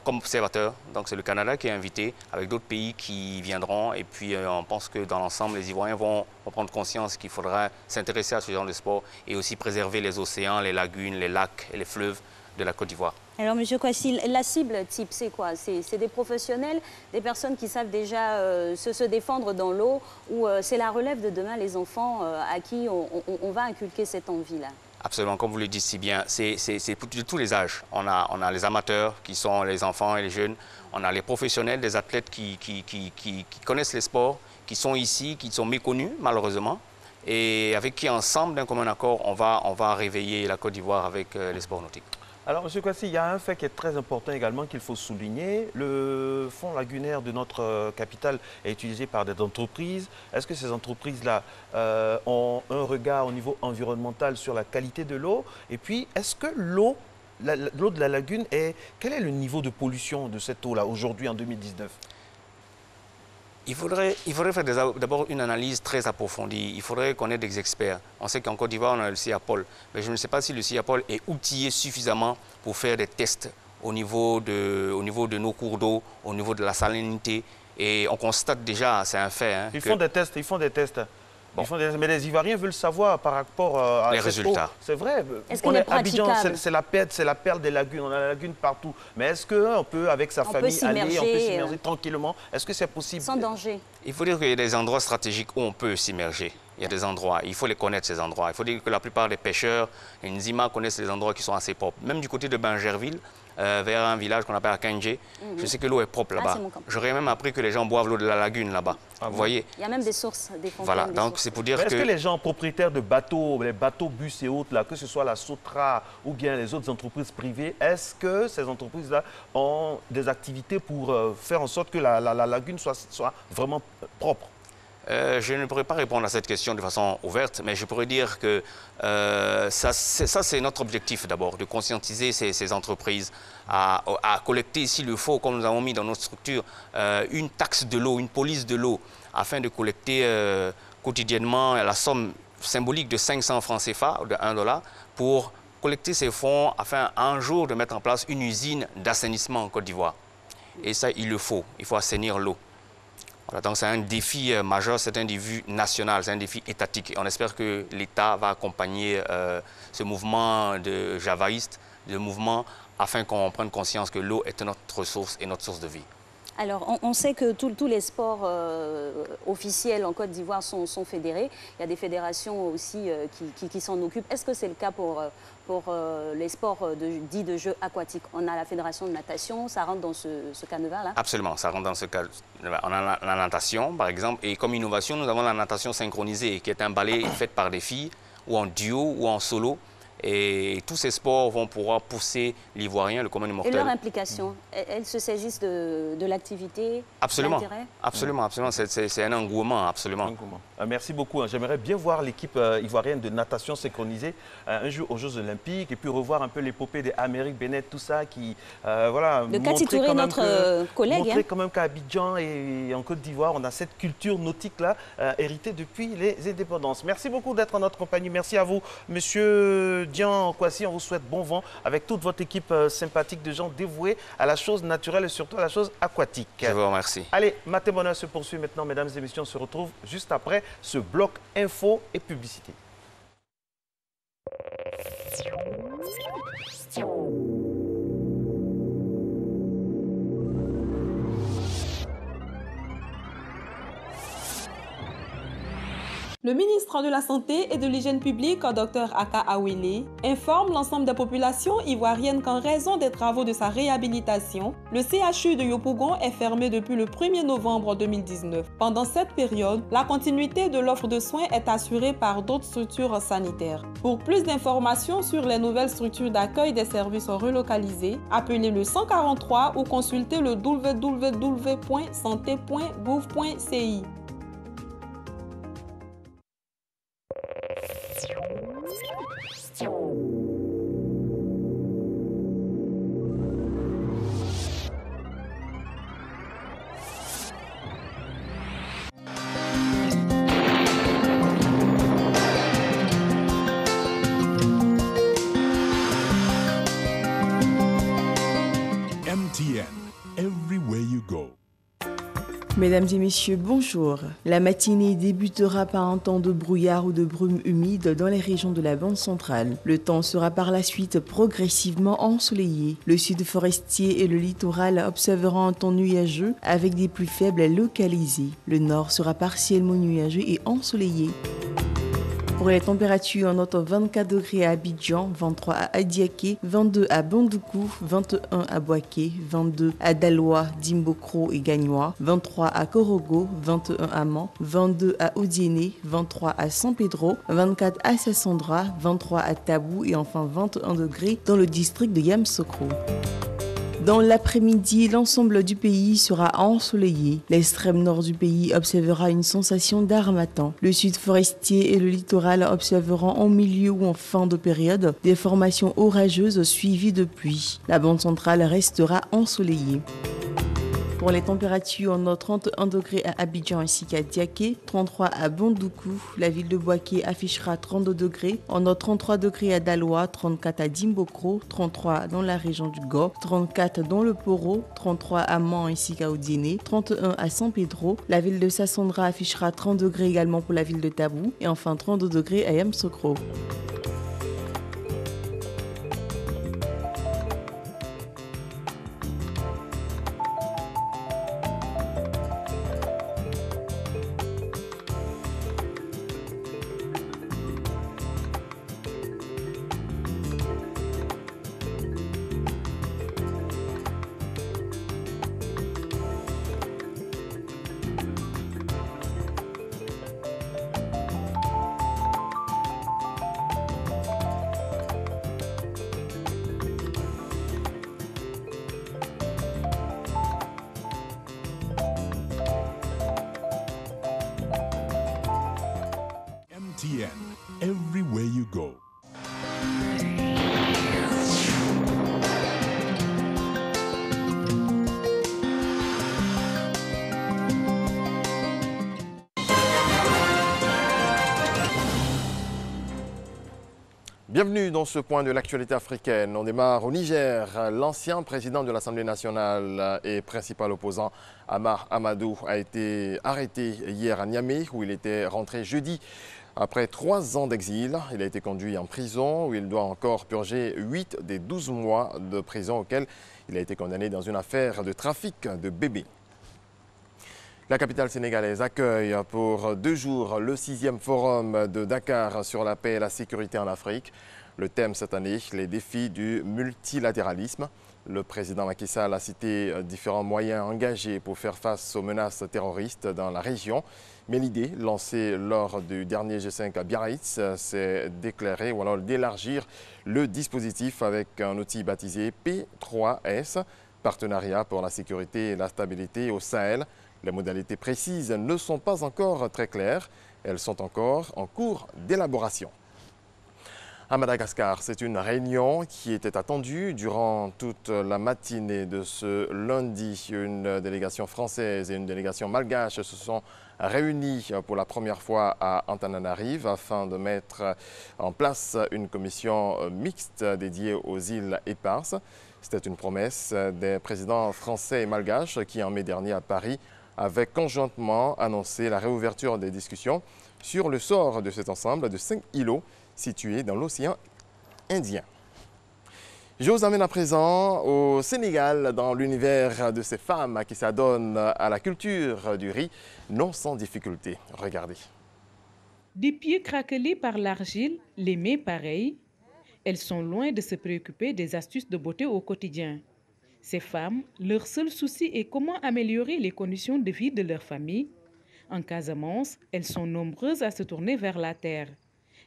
comme observateur. Donc c'est le Canada qui est invité, avec d'autres pays qui viendront. Et puis on pense que dans l'ensemble, les Ivoiriens vont prendre conscience qu'il faudra s'intéresser à ce genre de sport et aussi préserver les océans, les lagunes, les lacs et les fleuves de la Côte d'Ivoire. Alors, M. Kwasi, la cible type, c'est quoi? C'est des professionnels, des personnes qui savent déjà se défendre dans l'eau, ou c'est la relève de demain, les enfants à qui on va inculquer cette envie-là? Absolument, comme vous le dites si bien, c'est de tous les âges. On a les amateurs qui sont les enfants et les jeunes, on a les professionnels, des athlètes qui connaissent les sports, qui sont ici, qui sont méconnus malheureusement, et avec qui ensemble, d'un commun accord, on va réveiller la Côte d'Ivoire avec les sports nautiques. Alors, M. Kwasi, il y a un fait qui est très important également qu'il faut souligner. Le fonds lagunaire de notre capitale est utilisé par des entreprises. Est-ce que ces entreprises-là ont un regard au niveau environnemental sur la qualité de l'eau? Et puis, est-ce que l'eau de la lagune, quel est le niveau de pollution de cette eau-là aujourd'hui en 2019? Il faudrait faire d'abord une analyse très approfondie. Il faudrait qu'on ait des experts. On sait qu'en Côte d'Ivoire, on a le CIAPOL. Mais je ne sais pas si le CIAPOL est outillé suffisamment pour faire des tests au niveau de nos cours d'eau, au niveau de la salinité. Et on constate déjà, c'est un fait. Hein, ils font des tests. Bon. Mais les Ivoiriens veulent savoir par rapport à les résultats. C'est vrai. Est-ce qu'on est praticable? C'est la perle des lagunes. On a la lagune partout. Mais est-ce qu'on peut, avec sa famille, aller, on peut s'immerger tranquillement? Est-ce que c'est possible? Sans danger. Il faut dire qu'il y a des endroits stratégiques où on peut s'immerger. Il y a des endroits, il faut les connaître, ces endroits. Il faut dire que la plupart des pêcheurs, les Nzima, connaissent les endroits qui sont assez propres. Même du côté de Bangerville, vers un village qu'on appelle Akanji, je sais que l'eau est propre là-bas. J'aurais même appris que les gens boivent l'eau de la lagune là-bas. Vous voyez? Il y a même des sources, des fontaines. Voilà, donc c'est pour dire que... Est-ce que les gens propriétaires de bateaux, les bateaux, bus et autres, là, que ce soit la Sotra ou bien les autres entreprises privées, est-ce que ces entreprises-là ont des activités pour faire en sorte que la lagune soit vraiment propre? Je ne pourrais pas répondre à cette question de façon ouverte, mais je pourrais dire que ça c'est notre objectif d'abord, de conscientiser ces entreprises à collecter, s'il le faut, comme nous avons mis dans notre structure, une taxe de l'eau, une police de l'eau, afin de collecter quotidiennement la somme symbolique de 500 francs CFA, de 1 $, pour collecter ces fonds afin un jour de mettre en place une usine d'assainissement en Côte d'Ivoire. Et ça, il le faut assainir l'eau. Voilà, donc c'est un défi majeur, c'est un défi national, c'est un défi étatique. Et on espère que l'État va accompagner ce mouvement de javaïste, afin qu'on prenne conscience que l'eau est notre ressource et notre source de vie. Alors, on sait que tous les sports officiels en Côte d'Ivoire sont fédérés. Il y a des fédérations aussi qui s'en occupent. Est-ce que c'est le cas pour les sports dits de jeux aquatiques? On a la fédération de natation, ça rentre dans ce canevas-là? Absolument, ça rentre dans ce cas. On a la natation, par exemple, et comme innovation, nous avons la natation synchronisée, qui est un ballet fait par des filles, ou en duo, ou en solo. Et tous ces sports vont pouvoir pousser l'Ivoirien, le commun des mortels. Et leur implication, elles se saisissent de l'activité, absolument, l'intérêt? Absolument, absolument. C'est un engouement, absolument. Merci beaucoup. J'aimerais bien voir l'équipe ivoirienne de natation synchronisée un jour aux Jeux Olympiques et puis revoir un peu l'épopée des Amériques, Bennett, tout ça qui, voilà, de Cathy Touré, notre collègue. Montrer quand même qu'à Abidjan et en Côte d'Ivoire, on a cette culture nautique-là héritée depuis les indépendances. Merci beaucoup d'être en notre compagnie. Merci à vous, monsieur Dian Kwasi. On vous souhaite bon vent avec toute votre équipe sympathique de gens dévoués à la chose naturelle et surtout à la chose aquatique. Je vous remercie. Allez, Matin Bonheur se poursuit maintenant, mesdames et messieurs. On se retrouve juste après ce bloc info et publicité. Le ministre de la Santé et de l'Hygiène publique, Dr Aka Awele, informe l'ensemble des populations ivoiriennes qu'en raison des travaux de sa réhabilitation, le CHU de Yopougon est fermé depuis le 1er novembre 2019. Pendant cette période, la continuité de l'offre de soins est assurée par d'autres structures sanitaires. Pour plus d'informations sur les nouvelles structures d'accueil des services relocalisés, appelez le 143 ou consultez le www.santé.gouv.ci. MTN, everywhere you go. Mesdames et messieurs, bonjour. La matinée débutera par un temps de brouillard ou de brume humide dans les régions de la bande centrale. Le temps sera par la suite progressivement ensoleillé. Le sud forestier et le littoral observeront un temps nuageux avec des pluies faibles localisées. Le nord sera partiellement nuageux et ensoleillé. Pour les températures, on note 24 degrés à Abidjan, 23 à Adiaké, 22 à Bandoukou, 21 à Boaké, 22 à Daloa, Dimbokro et Gagnoa, 23 à Korogo, 21 à Man, 22 à Odiéné, 23 à San Pedro, 24 à Sassandra, 23 à Tabou et enfin 21 degrés dans le district de Yamoussoukro. Dans l'après-midi, l'ensemble du pays sera ensoleillé. L'extrême nord du pays observera une sensation d'harmattan. Le sud forestier et le littoral observeront en milieu ou en fin de période des formations orageuses suivies de pluie. La bande centrale restera ensoleillée. Pour les températures, on note 31 degrés à Abidjan ainsi qu'à Diaké, 33 à Bandoukou. La ville de Boaké affichera 32 degrés. On note 33 degrés à Daloa, 34 à Dimbokro, 33 dans la région du Go, 34 dans le Poro, 33 à Man ainsi qu'à Odiéné, 31 à San Pedro. La ville de Sassandra affichera 30 degrés également pour la ville de Tabou et enfin 32 degrés à Yamoussoukro. MTN, everywhere you go. Bienvenue dans ce point de l'actualité africaine. On démarre au Niger. L'ancien président de l'Assemblée nationale et principal opposant Amar Amadou a été arrêté hier à Niamey où il était rentré jeudi. Après 3 ans d'exil, il a été conduit en prison où il doit encore purger 8 des 12 mois de prison auxquels il a été condamné dans une affaire de trafic de bébés. La capitale sénégalaise accueille pour 2 jours le 6e forum de Dakar sur la paix et la sécurité en Afrique. Le thème cette année, les défis du multilatéralisme. Le président Macky Sall a cité différents moyens engagés pour faire face aux menaces terroristes dans la région. Mais l'idée lancée lors du dernier G5 à Biarritz, c'est d'éclairer ou alors d'élargir le dispositif avec un outil baptisé P3S, Partenariat pour la sécurité et la stabilité au Sahel. Les modalités précises ne sont pas encore très claires. Elles sont encore en cours d'élaboration. À Madagascar, c'est une réunion qui était attendue durant toute la matinée de ce lundi. Une délégation française et une délégation malgache se sont réunies pour la première fois à Antananarive afin de mettre en place une commission mixte dédiée aux îles éparses. C'était une promesse des présidents français et malgaches qui, en mai dernier à Paris, avaient conjointement annoncé la réouverture des discussions sur le sort de cet ensemble de 5 îlots situés dans l'océan Indien. Je vous amène à présent au Sénégal, dans l'univers de ces femmes qui s'adonnent à la culture du riz, non sans difficulté. Regardez. Des pieds craquelés par l'argile, les mains pareilles, elles sont loin de se préoccuper des astuces de beauté au quotidien. Ces femmes, leur seul souci est comment améliorer les conditions de vie de leur famille. En Casamance, elles sont nombreuses à se tourner vers la terre.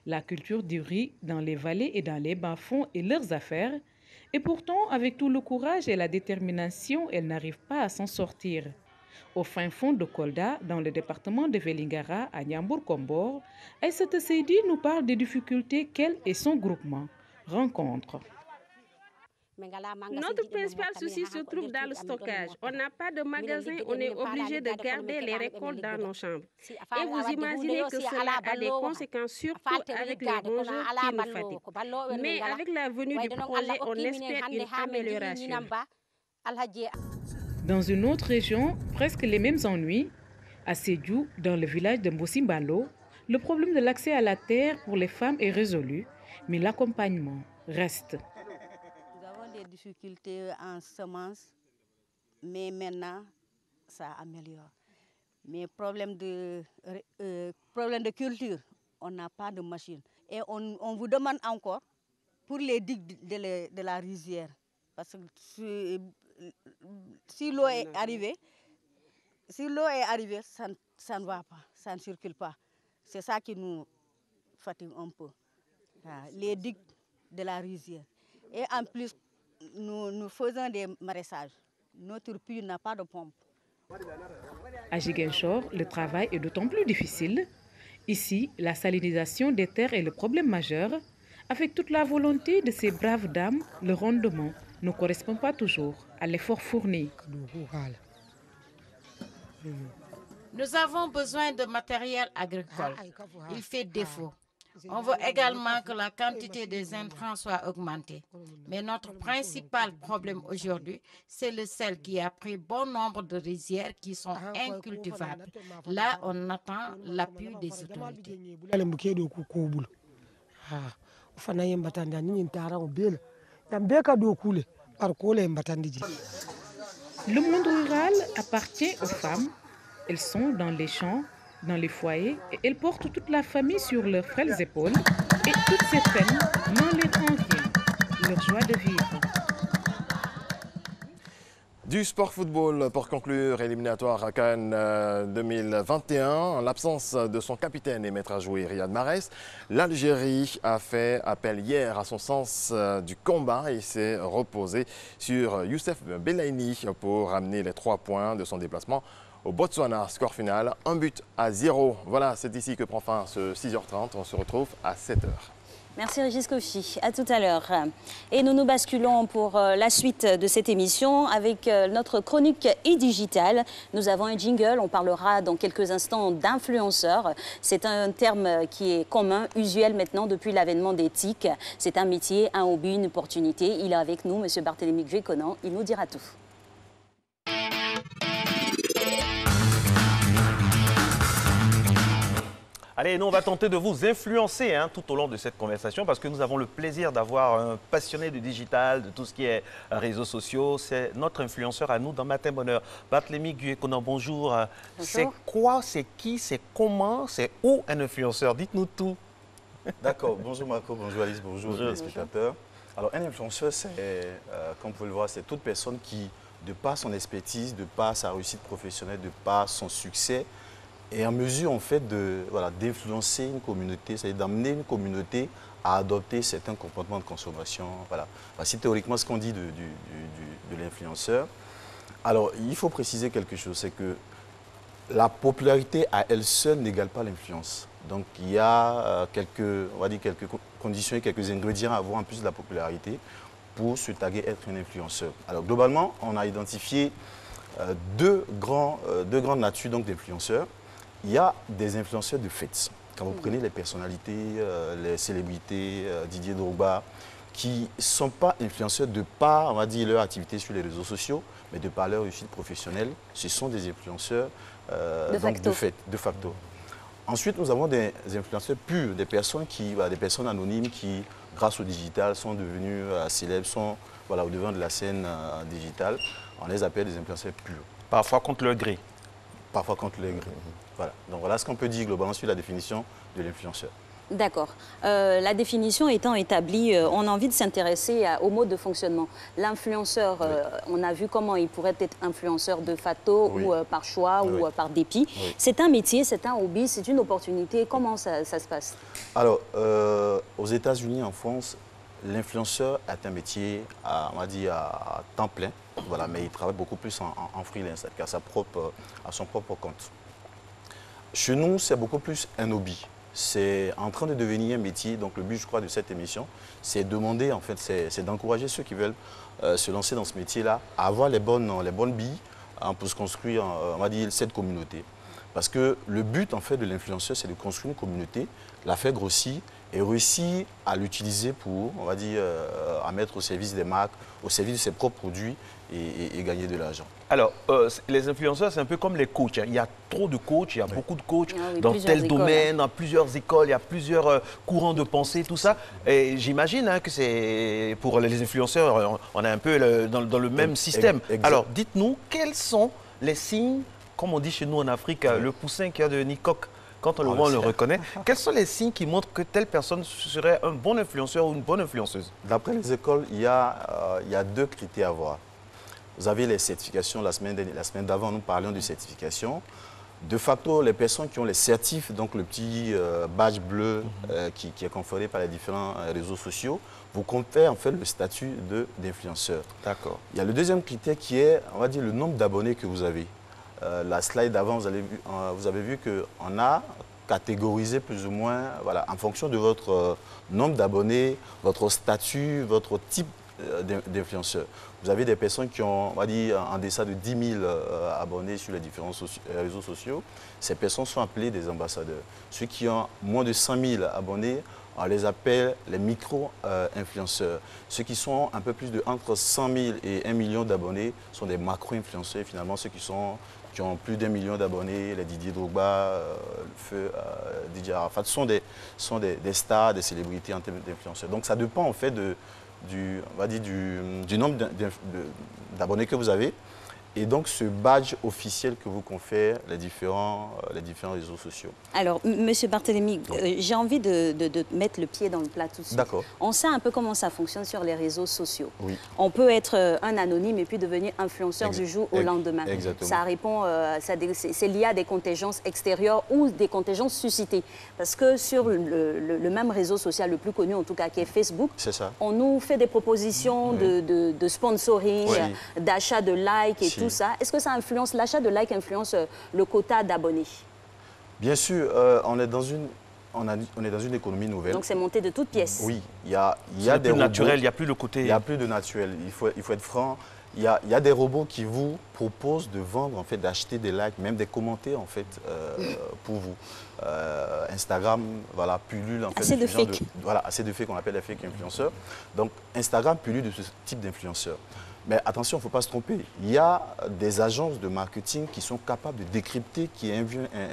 La culture du riz dans les vallées et dans les bas-fonds est leurs affaires. Et pourtant, avec tout le courage et la détermination, elles n'arrivent pas à s'en sortir. Au fin fond de Kolda, dans le département de Vélingara, à Nyambour-Kombor, Aïssata Seydi nous parle des difficultés qu'elle et son groupement rencontrent. Notre principal souci se trouve dans le stockage. On n'a pas de magasin, on est obligé de garder les récoltes dans nos chambres. Et vous imaginez que cela a des conséquences, surtout avec les bons jours qui nous fatiguent. Mais avec la venue du projet, on espère une amélioration. Dans une autre région, presque les mêmes ennuis. À Sédhiou, dans le village de Mbosimbalo, le problème de l'accès à la terre pour les femmes est résolu, mais l'accompagnement reste. Des difficultés en semences, mais maintenant, ça améliore. Mais problème de culture, on n'a pas de machine. Et on vous demande encore pour les digues de la rizière. Parce que si l'eau est arrivée, ça ne va pas, ça ne circule pas. C'est ça qui nous fatigue un peu. Les digues de la rizière. Et en plus, nous faisons des maraîchages. Notre puits n'a pas de pompe. À Ziguinchor, le travail est d'autant plus difficile. Ici, la salinisation des terres est le problème majeur. Avec toute la volonté de ces braves dames, le rendement ne correspond pas toujours à l'effort fourni. Nous avons besoin de matériel agricole. Il fait défaut. On veut également que la quantité des intrants soit augmentée. Mais notre principal problème aujourd'hui, c'est le sel qui a pris bon nombre de rizières qui sont incultivables. Là, on attend l'appui des autorités. Le monde rural appartient aux femmes. Elles sont dans les champs, dans les foyers, et elles portent toute la famille sur leurs frêles épaules. Et toutes ces peines n'enlèvent en rien leur joie de vivre. Du sport football pour conclure, éliminatoire à Cannes 2021. En l'absence de son capitaine et maître à jouer Riyad Mahrez, l'Algérie a fait appel hier à son sens du combat et s'est reposé sur Youssef Belayni pour amener les 3 points de son déplacement au Botswana. Score final, 1-0. Voilà, c'est ici que prend fin ce 6h30. On se retrouve à 7h. Merci Régis Kofi, à tout à l'heure. Et nous nous basculons pour la suite de cette émission avec notre chronique e-digital. Nous avons un jingle, on parlera dans quelques instants d'influenceurs. C'est un terme qui est commun, usuel maintenant depuis l'avènement des TIC. C'est un métier, un hobby, une opportunité. Il est avec nous, M. Barthélémy Guéconan, il nous dira tout. Allez, nous, on va tenter de vous influencer tout au long de cette conversation parce que nous avons le plaisir d'avoir un passionné du digital, de tout ce qui est réseaux sociaux. C'est notre influenceur à nous dans Matin Bonheur. Barthélémy Guéconan, bonjour. C'est quoi, c'est qui, c'est comment, c'est où un influenceur? Dites-nous tout. D'accord. Bonjour Marco, bonjour Alice, bonjour les spectateurs. Alors, un influenceur, c'est, comme vous pouvez le voir, c'est toute personne qui, de par son expertise, de par sa réussite professionnelle, de par son succès, est en mesure en fait d'influencer une communauté, c'est-à-dire d'amener une communauté à adopter certains comportements de consommation. Voilà. Voici théoriquement ce qu'on dit de l'influenceur. Alors, il faut préciser quelque chose, c'est que la popularité à elle seule n'égale pas l'influence. Donc, il y a quelques conditions et quelques ingrédients à avoir en plus de la popularité pour se taguer être un influenceur. Alors, globalement, on a identifié deux grandes natures d'influenceurs. Il y a des influenceurs de fait. Quand vous prenez les personnalités, les célébrités, Didier Drogba, qui ne sont pas influenceurs de par, on va dire, leur activité sur les réseaux sociaux, mais de par leur réussite professionnelle, ce sont des influenceurs de facto. Ensuite, nous avons des influenceurs purs, des personnes anonymes qui, grâce au digital, sont devenues célèbres, sont au devant de la scène digitale. On les appelle des influenceurs purs. Parfois contre leur gré. Parfois contre leur gré. Voilà. Donc voilà ce qu'on peut dire globalement sur la définition de l'influenceur. D'accord. La définition étant établie, on a envie de s'intéresser au mode de fonctionnement. L'influenceur, on a vu comment il pourrait être influenceur de facto ou par choix ou par dépit. C'est un métier, c'est un hobby, c'est une opportunité. Comment ça se passe? Alors, aux États-Unis, en France, l'influenceur est un métier, on va dire, à temps plein. Voilà, mais il travaille beaucoup plus en freelance, à son propre compte. Chez nous, c'est beaucoup plus un hobby. C'est en train de devenir un métier. Donc le but, je crois, de cette émission, c'est demander, en fait, c'est d'encourager ceux qui veulent se lancer dans ce métier-là à avoir les bonnes billes pour se construire, on va dire, cette communauté. Parce que le but, en fait, de l'influenceur, c'est de construire une communauté, la faire grossir et réussir à l'utiliser pour, on va dire, à mettre au service des marques, au service de ses propres produits et gagner de l'argent. Alors, les influenceurs, c'est un peu comme les coachs. Il y a trop de coachs, il y a beaucoup de coachs dans tel domaine, dans plusieurs écoles, il y a plusieurs courants de pensée, tout ça. Et j'imagine que c'est pour les influenceurs, on est un peu dans le même système. Alors, dites-nous, quels sont les signes, comme on dit chez nous en Afrique, le poussin qui a de Nicoque, quand on le voit, on le reconnaît. Quels sont les signes qui montrent que telle personne serait un bon influenceur ou une bonne influenceuse? D'après les écoles, il y a deux critères à voir. Vous avez les certifications. La semaine d'avant, nous parlions de certification. De facto, les personnes qui ont les certifs, donc le petit badge bleu qui est conféré par les différents réseaux sociaux, vous confèrent en fait le statut d'influenceur. D'accord. Il y a le deuxième critère qui est, on va dire, le nombre d'abonnés que vous avez. La slide d'avant, vous avez vu qu'on a catégorisé plus ou moins, voilà, en fonction de votre nombre d'abonnés, votre statut, votre type d'influenceur. Vous avez des personnes qui ont, on va dire, en deçà de 10 000 abonnés sur les différents réseaux sociaux. Ces personnes sont appelées des ambassadeurs. Ceux qui ont moins de 100 000 abonnés, on les appelle les micro-influenceurs. Ceux qui sont un peu plus de entre 100 000 et 1 million d'abonnés sont des macro-influenceurs. Finalement, ceux qui ont plus d'1 million d'abonnés, les Didier Drogba, Didier Arafat, sont des stars, des célébrités en termes d'influenceurs. Donc ça dépend en fait du nombre d'abonnés que vous avez et donc ce badge officiel que vous confèrent les différents réseaux sociaux. Alors, Monsieur Barthélémy, j'ai envie de mettre le pied dans le plat tout de suite. D'accord. On sait un peu comment ça fonctionne sur les réseaux sociaux. Oui. On peut être un anonyme et puis devenir influenceur du jour au lendemain. Exactement. Ça répond, c'est lié à des contingences extérieures ou des contingences suscitées. Parce que sur le même réseau social, le plus connu en tout cas, qui est Facebook, on nous fait des propositions de sponsoring, d'achat de likes et tout ça. Est-ce que ça influence, l'achat de likes influence le quota d'abonnés? Bien sûr, on est dans une économie nouvelle. Donc c'est monté de toutes pièces. Oui, il y a des robots naturel, il n'y a plus le côté... Il n'y a plus de naturel, il faut être franc. Il y a des robots qui vous proposent de vendre, en fait, d'acheter des likes, même des commentaires, en fait, pour vous. Instagram, voilà, pullule, en fait. Assez de fake. Voilà, assez de fake qu'on appelle les fake influenceurs. Donc, Instagram pullule de ce type d'influenceurs. Mais attention, il ne faut pas se tromper. Il y a des agences de marketing qui sont capables de décrypter qui est un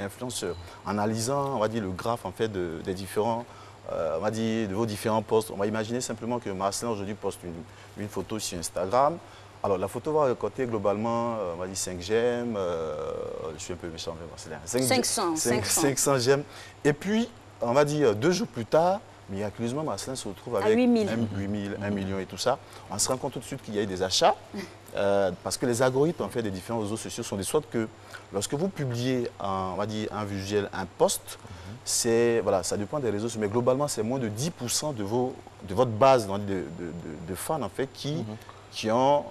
influenceur. En analysant, on va dire, le graphe en fait, des différents, on va dire, de vos différents posts. On va imaginer simplement que Marcelin aujourd'hui poste une photo sur Instagram. Alors, la photo va récolter globalement, on va dire 5 j'aime, je suis un peu méchant, Marcelin. 500 j'aime. Et puis, on va dire 2 jours plus tard, miraculeusement, Marcelin se retrouve avec 8 000, 1 million et tout ça. On se rend compte tout de suite qu'il y a eu des achats, parce que les algorithmes en fait, des différents réseaux sociaux sont de sorte que lorsque vous publiez on va dire, un visuel, un post, voilà, ça dépend des réseaux sociaux, mais globalement, c'est moins de 10% de votre base de fans en fait, qui ont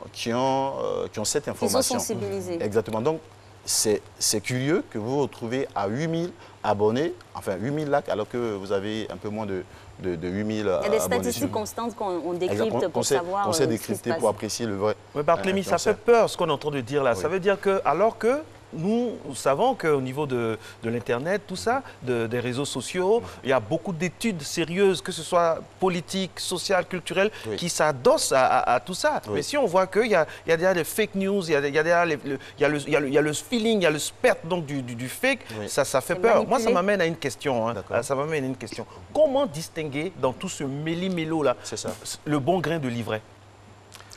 cette information. Ils sont sensibilisés. Exactement. Donc, c'est curieux que vous vous retrouvez à 8 000 abonnés, enfin 8 000 likes, alors que vous avez un peu moins de 8 000 abonnés. Il y a des statistiques constantes qu'on décrypte pour savoir qu'on sait décrypter pour apprécier le vrai. Oui, Barthélemy, ça fait peur ce qu'on est en train de dire là. Oui. Ça veut dire que, alors que nous savons qu'au niveau de l'Internet, tout ça, des réseaux sociaux, il y a beaucoup d'études sérieuses, que ce soit politiques, sociales, culturelles, qui s'adossent à tout ça. Oui. Mais si on voit qu'il y a derrière des fake news, il y a le feeling, il y a le spectre donc, du fake, ça fait peur. Manipulé. Moi, ça m'amène à une question. Hein. Ça m'amène à une question. Comment distinguer dans tout ce méli-mélo-là le bon grain de livret?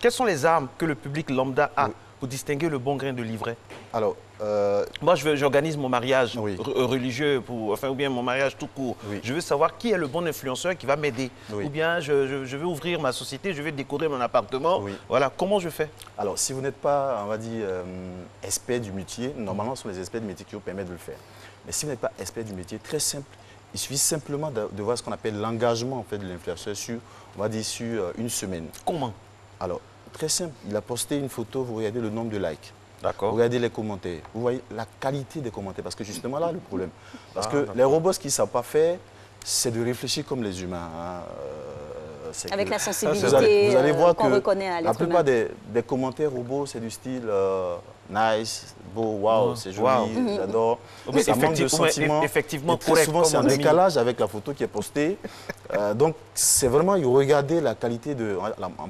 Quelles sont les armes que le public lambda a pour distinguer le bon grain de livret? Alors, moi, j'organise mon mariage religieux, ou bien mon mariage tout court. Je veux savoir qui est le bon influenceur qui va m'aider. Ou bien je veux ouvrir ma société, je veux décorer mon appartement. Voilà, comment je fais? Alors, si vous n'êtes pas, on va dire, expert du métier, normalement, ce sont les experts du métier qui vous permettent de le faire. Mais si vous n'êtes pas expert du métier, très simple, il suffit simplement de voir ce qu'on appelle l'engagement en fait, de l'influenceur sur, on va dire, sur une semaine. Comment? Alors, très simple, il a posté une photo, vous regardez le nombre de likes. D'accord. Vous regardez les commentaires, vous voyez la qualité des commentaires, parce que justement là, le problème. Parce que les robots, ce qu'ils ne savent pas faire, c'est de réfléchir comme les humains. Avec la sensibilité vous allez voir qu'on reconnaît à l'être humain. La plupart des commentaires robots, c'est du style nice, beau, wow, c'est joli, j'adore. Ça manque de sentiments. Effectivement, très souvent, c'est un décalage avec la photo qui est postée. Donc, c'est vraiment, il regarder la qualité de,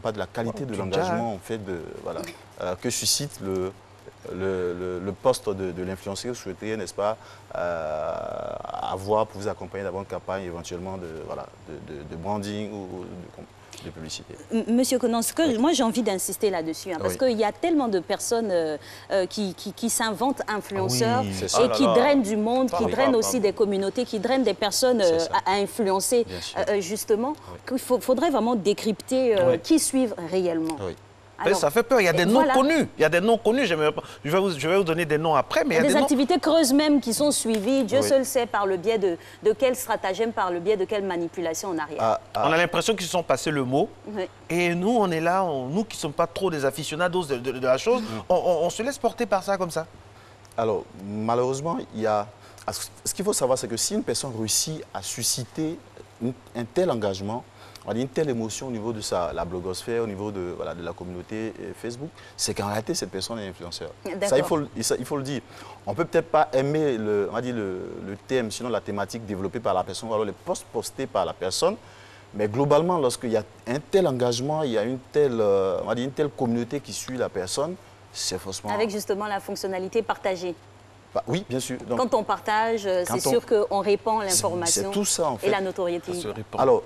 pas de la qualité de l'engagement en fait, que suscite le poste de l'influenceur que vous souhaiteriez, n'est-ce pas, avoir pour vous accompagner dans une campagne éventuellement de branding ou de publicité. Monsieur Konan, moi j'ai envie d'insister là-dessus, parce qu'il y a tellement de personnes qui s'inventent influenceurs et qui drainent du monde, qui drainent aussi des communautés, qui drainent des personnes à influencer, justement, qu'il faudrait vraiment décrypter qui suivent réellement. Alors, ça fait peur, il y a des noms connus. Il y a des noms connus, je vais vous donner des noms après. Mais il y a des activités creuses même qui sont suivies, Dieu seul sait par le biais de quel stratagème, par le biais de quelle manipulation en arrière. On a l'impression qu'ils se sont passés le mot. Et nous, on est là, nous qui ne sommes pas trop des aficionados de la chose, on se laisse porter par ça comme ça. Alors, malheureusement, il y a... Ce qu'il faut savoir, c'est que si une personne réussit à susciter un tel engagement, on a une telle émotion au niveau de la blogosphère, au niveau de la communauté Facebook, c'est qu'en réalité, cette personne est influenceur. Ça, il faut le dire. On ne peut peut-être pas aimer le thème, sinon la thématique développée par la personne, ou alors les posts postés par la personne, mais globalement, lorsqu'il y a un tel engagement, il y a une telle communauté qui suit la personne, c'est forcément... Avec justement la fonctionnalité partagée. Oui, bien sûr. Donc, quand on partage, c'est sûr qu'on répand l'information. C'est tout ça, en fait. Et la notoriété. Alors,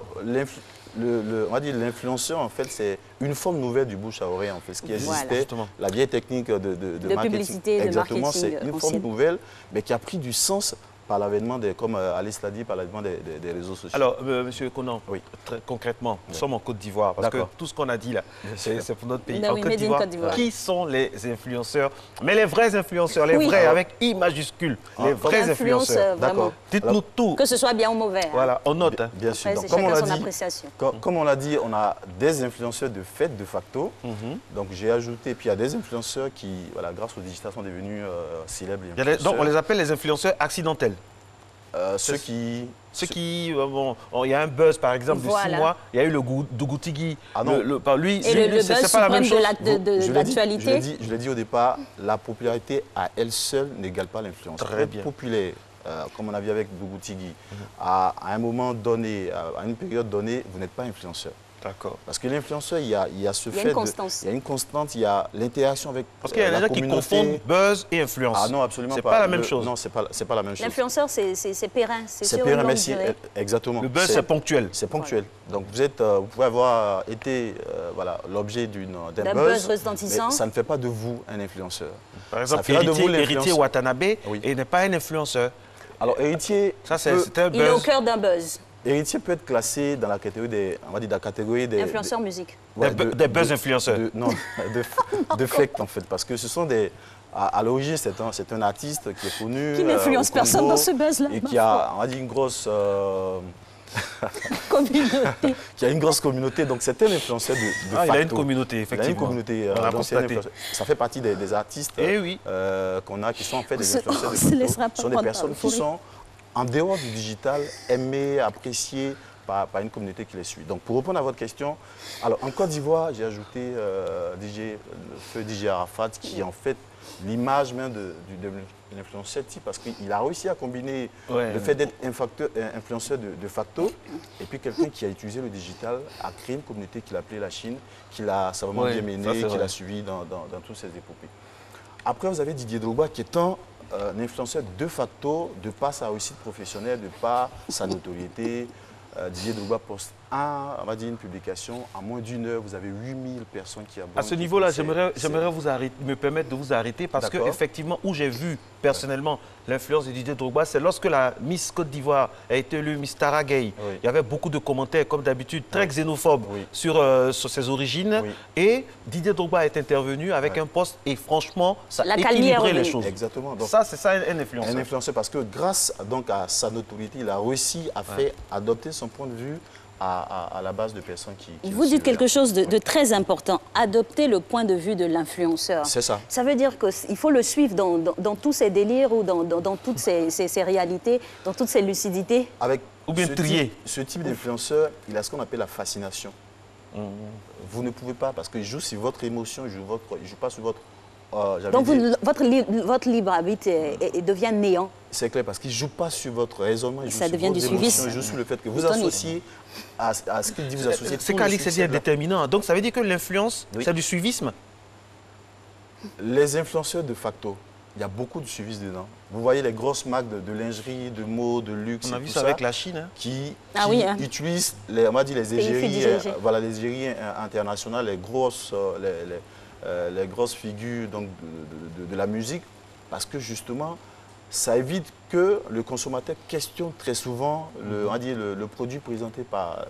on va dire l'influenceur, en fait, c'est une forme nouvelle du bouche à oreille, en fait. Ce qui existait, la vieille technique de marketing. Publicité, exactement, de marketing. C'est une forme nouvelle, mais qui a pris du sens par l'avènement, comme Alice l'a dit, par l'avènement des réseaux sociaux. Alors, Monsieur Konan, très concrètement, nous sommes en Côte d'Ivoire, parce que tout ce qu'on a dit là, c'est pour notre pays. En Côte d'Ivoire, qui sont les influenceurs? Mais les vrais influenceurs, les vrais, avec I majuscule, les vrais influenceurs. D'accord. Dites-nous tout. Que ce soit bien ou mauvais. Voilà, on note. Bien sûr. Donc, comme on l'a dit, on a des influenceurs de fait, de facto. Donc, j'ai ajouté, puis il y a des influenceurs qui, grâce au digital, sont devenus célèbres. Donc, on les appelle les influenceurs accidentels. Ceux qui... il y a un buzz, par exemple, de 6 mois. Il y a eu le Dougoutigui. Ah non. Lui, c'est pas la même chose. De l'actualité. Je l'ai dit au départ, la popularité à elle seule n'égale pas l'influence. Très bien. Populaire, comme on a vu avec Dougoutigui, à un moment donné, à une période donnée, vous n'êtes pas influenceur. D'accord. Parce que l'influenceur, il y a ce fait... Il y a une constance, il y a l'interaction avec Parce qu'il y a des gens qui confondent buzz et influence. Ah non, absolument pas. C'est pas la même chose. Non, c'est pas la même chose. L'influenceur, c'est périn. C'est périn, merci. Exactement. Le buzz, c'est ponctuel. C'est ponctuel. Donc vous pouvez avoir été l'objet d'un buzz retentissant. Mais ça ne fait pas de vous un influenceur. Par exemple, Héritier Watanabe n'est pas un influenceur. Alors, Héritier, ça, c'est un buzz. Il est au cœur d'un buzz. Héritier peut être classé dans la catégorie des influenceurs musique. Des buzz influenceurs. Non, de fake en fait, parce que ce sont des... À l'origine, c'est un artiste qui est connu. Qui n'influence personne dans ce buzz-là. Et qui a, une grosse... communauté. Qui a une grosse communauté, donc c'est un influenceur de facto. Il a une communauté, effectivement. Il a une communauté. Ça fait partie des artistes qu'on a, qui sont en fait des influenceurs de facto. Ce sont des personnes qui sont, en dehors du digital, aimées, appréciées par une communauté qui les suit. Donc pour répondre à votre question, alors en Côte d'Ivoire, j'ai ajouté le feu DJ Arafat, qui est en fait l'image même de l'influenceur type, parce qu'il a réussi à combiner le fait d'être influenceur de facto et puis quelqu'un qui a utilisé le digital, a créé une communauté qu'il a appelée la Chine, qu'il a savamment bien menée, qu'il a suivi dans toutes ces épopées. Après, vous avez Didier Drogba qui est un influenceur de facto, de par sa réussite professionnelle, de par sa notoriété. Didier Drogba poste une publication, en moins d'une heure, vous avez 8000 personnes qui abonnent. À ce niveau-là, j'aimerais me permettre de vous arrêter parce qu'effectivement, où j'ai vu personnellement l'influence de Didier Drogba, c'est lorsque la Miss Côte d'Ivoire a été élue Miss Tara Gay. Il y avait beaucoup de commentaires, comme d'habitude, très xénophobes sur ses origines. Et Didier Drogba est intervenu avec un poste et franchement, ça a équilibré les choses. Exactement. Donc, ça, c'est ça un influenceur. Un influenceur parce que grâce donc, à sa notoriété, il a réussi à faire adopter son point de vue à la base de personnes qui vous dites quelque chose de très important, adopter le point de vue de l'influenceur. C'est ça. Ça veut dire qu'il faut le suivre dans tous ses délires ou dans toutes ses réalités, dans toutes ses lucidités. Ou bien trier. Ce type d'influenceur, il a ce qu'on appelle la fascination. Vous ne pouvez pas, parce qu'il joue sur votre émotion, il ne joue pas sur votre... Donc votre libre arbitre devient néant. C'est clair, parce qu'il ne joue pas sur votre raisonnement, il joue ça sur devient votre du suivisme. Il joue sur le fait que vous associez à ce qu'il dit, vous associez. C'est qu'Alix est déterminant. Donc ça veut dire que l'influence, c'est du suivisme. Les influenceurs de facto, il y a beaucoup de suivisme dedans. Vous voyez les grosses marques de lingerie, de mots, de luxe. On a vu ça avec la Chine. Qui utilisent les égéries internationales, les grosses figures donc, de la musique, parce que justement, ça évite que le consommateur questionne très souvent le produit présenté par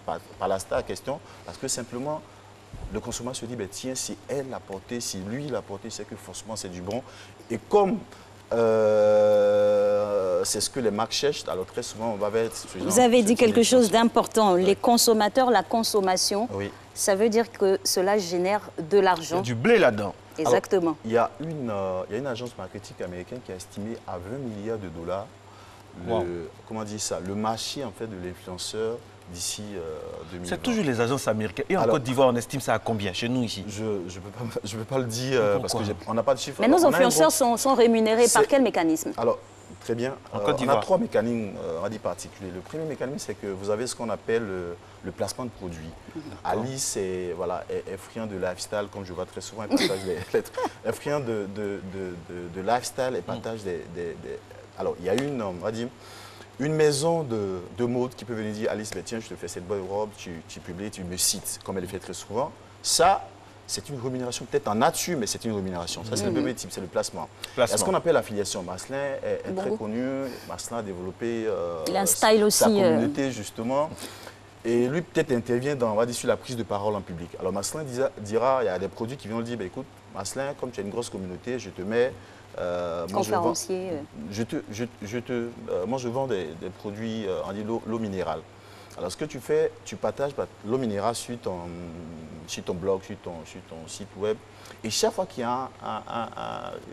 la star en question, parce que simplement, le consommateur se dit, ben, tiens, si elle l'a porté, si lui l'a porté, c'est que forcément c'est du bon. Et comme c'est ce que les marques cherchent, alors très souvent on va vers ce genre. Vous avez dit quelque chose d'important, les consommateurs, la consommation, ça veut dire que cela génère de l'argent. Du blé là-dedans. Exactement. Alors, il y a une agence marketing américaine qui a estimé à 20 milliards de dollars le marché en fait, de l'influenceur d'ici 2020. C'est toujours les agences américaines. Et en Côte d'Ivoire, on estime ça à combien chez nous ici? Je ne peux pas le dire parce qu'on n'a pas de chiffres. Mais nos influenceurs sont rémunérés par quel mécanisme? Alors, très bien. On a trois mécanismes particuliers. Le premier mécanisme, c'est que vous avez ce qu'on appelle le placement de produits. Alice est friand de lifestyle, comme je vois très souvent, elle partage elle est friand de lifestyle, elle partage Alors, il y a une maison de mode qui peut venir dire, Alice, tiens, je te fais cette bonne robe, tu publies, tu me cites, comme elle le fait très souvent. Ça, c'est une rémunération, peut-être en nature, mais c'est une rémunération. Ça, c'est le premier type, c'est le placement. Il y a ce qu'on appelle l'affiliation. Marcelin est très connu. Marcelin a développé sa communauté, justement. Et lui, peut-être, intervient sur la prise de parole en public. Alors, Marcelin dira, il y a des produits qui viennent lui dire, bah, écoute, Marcelin, comme tu as une grosse communauté, je te mets... conférencier. Moi, je vends des produits, l'eau minérale. Alors, ce que tu fais, tu partages l'eau minérale sur ton blog, sur ton site web. Et chaque fois qu'il y a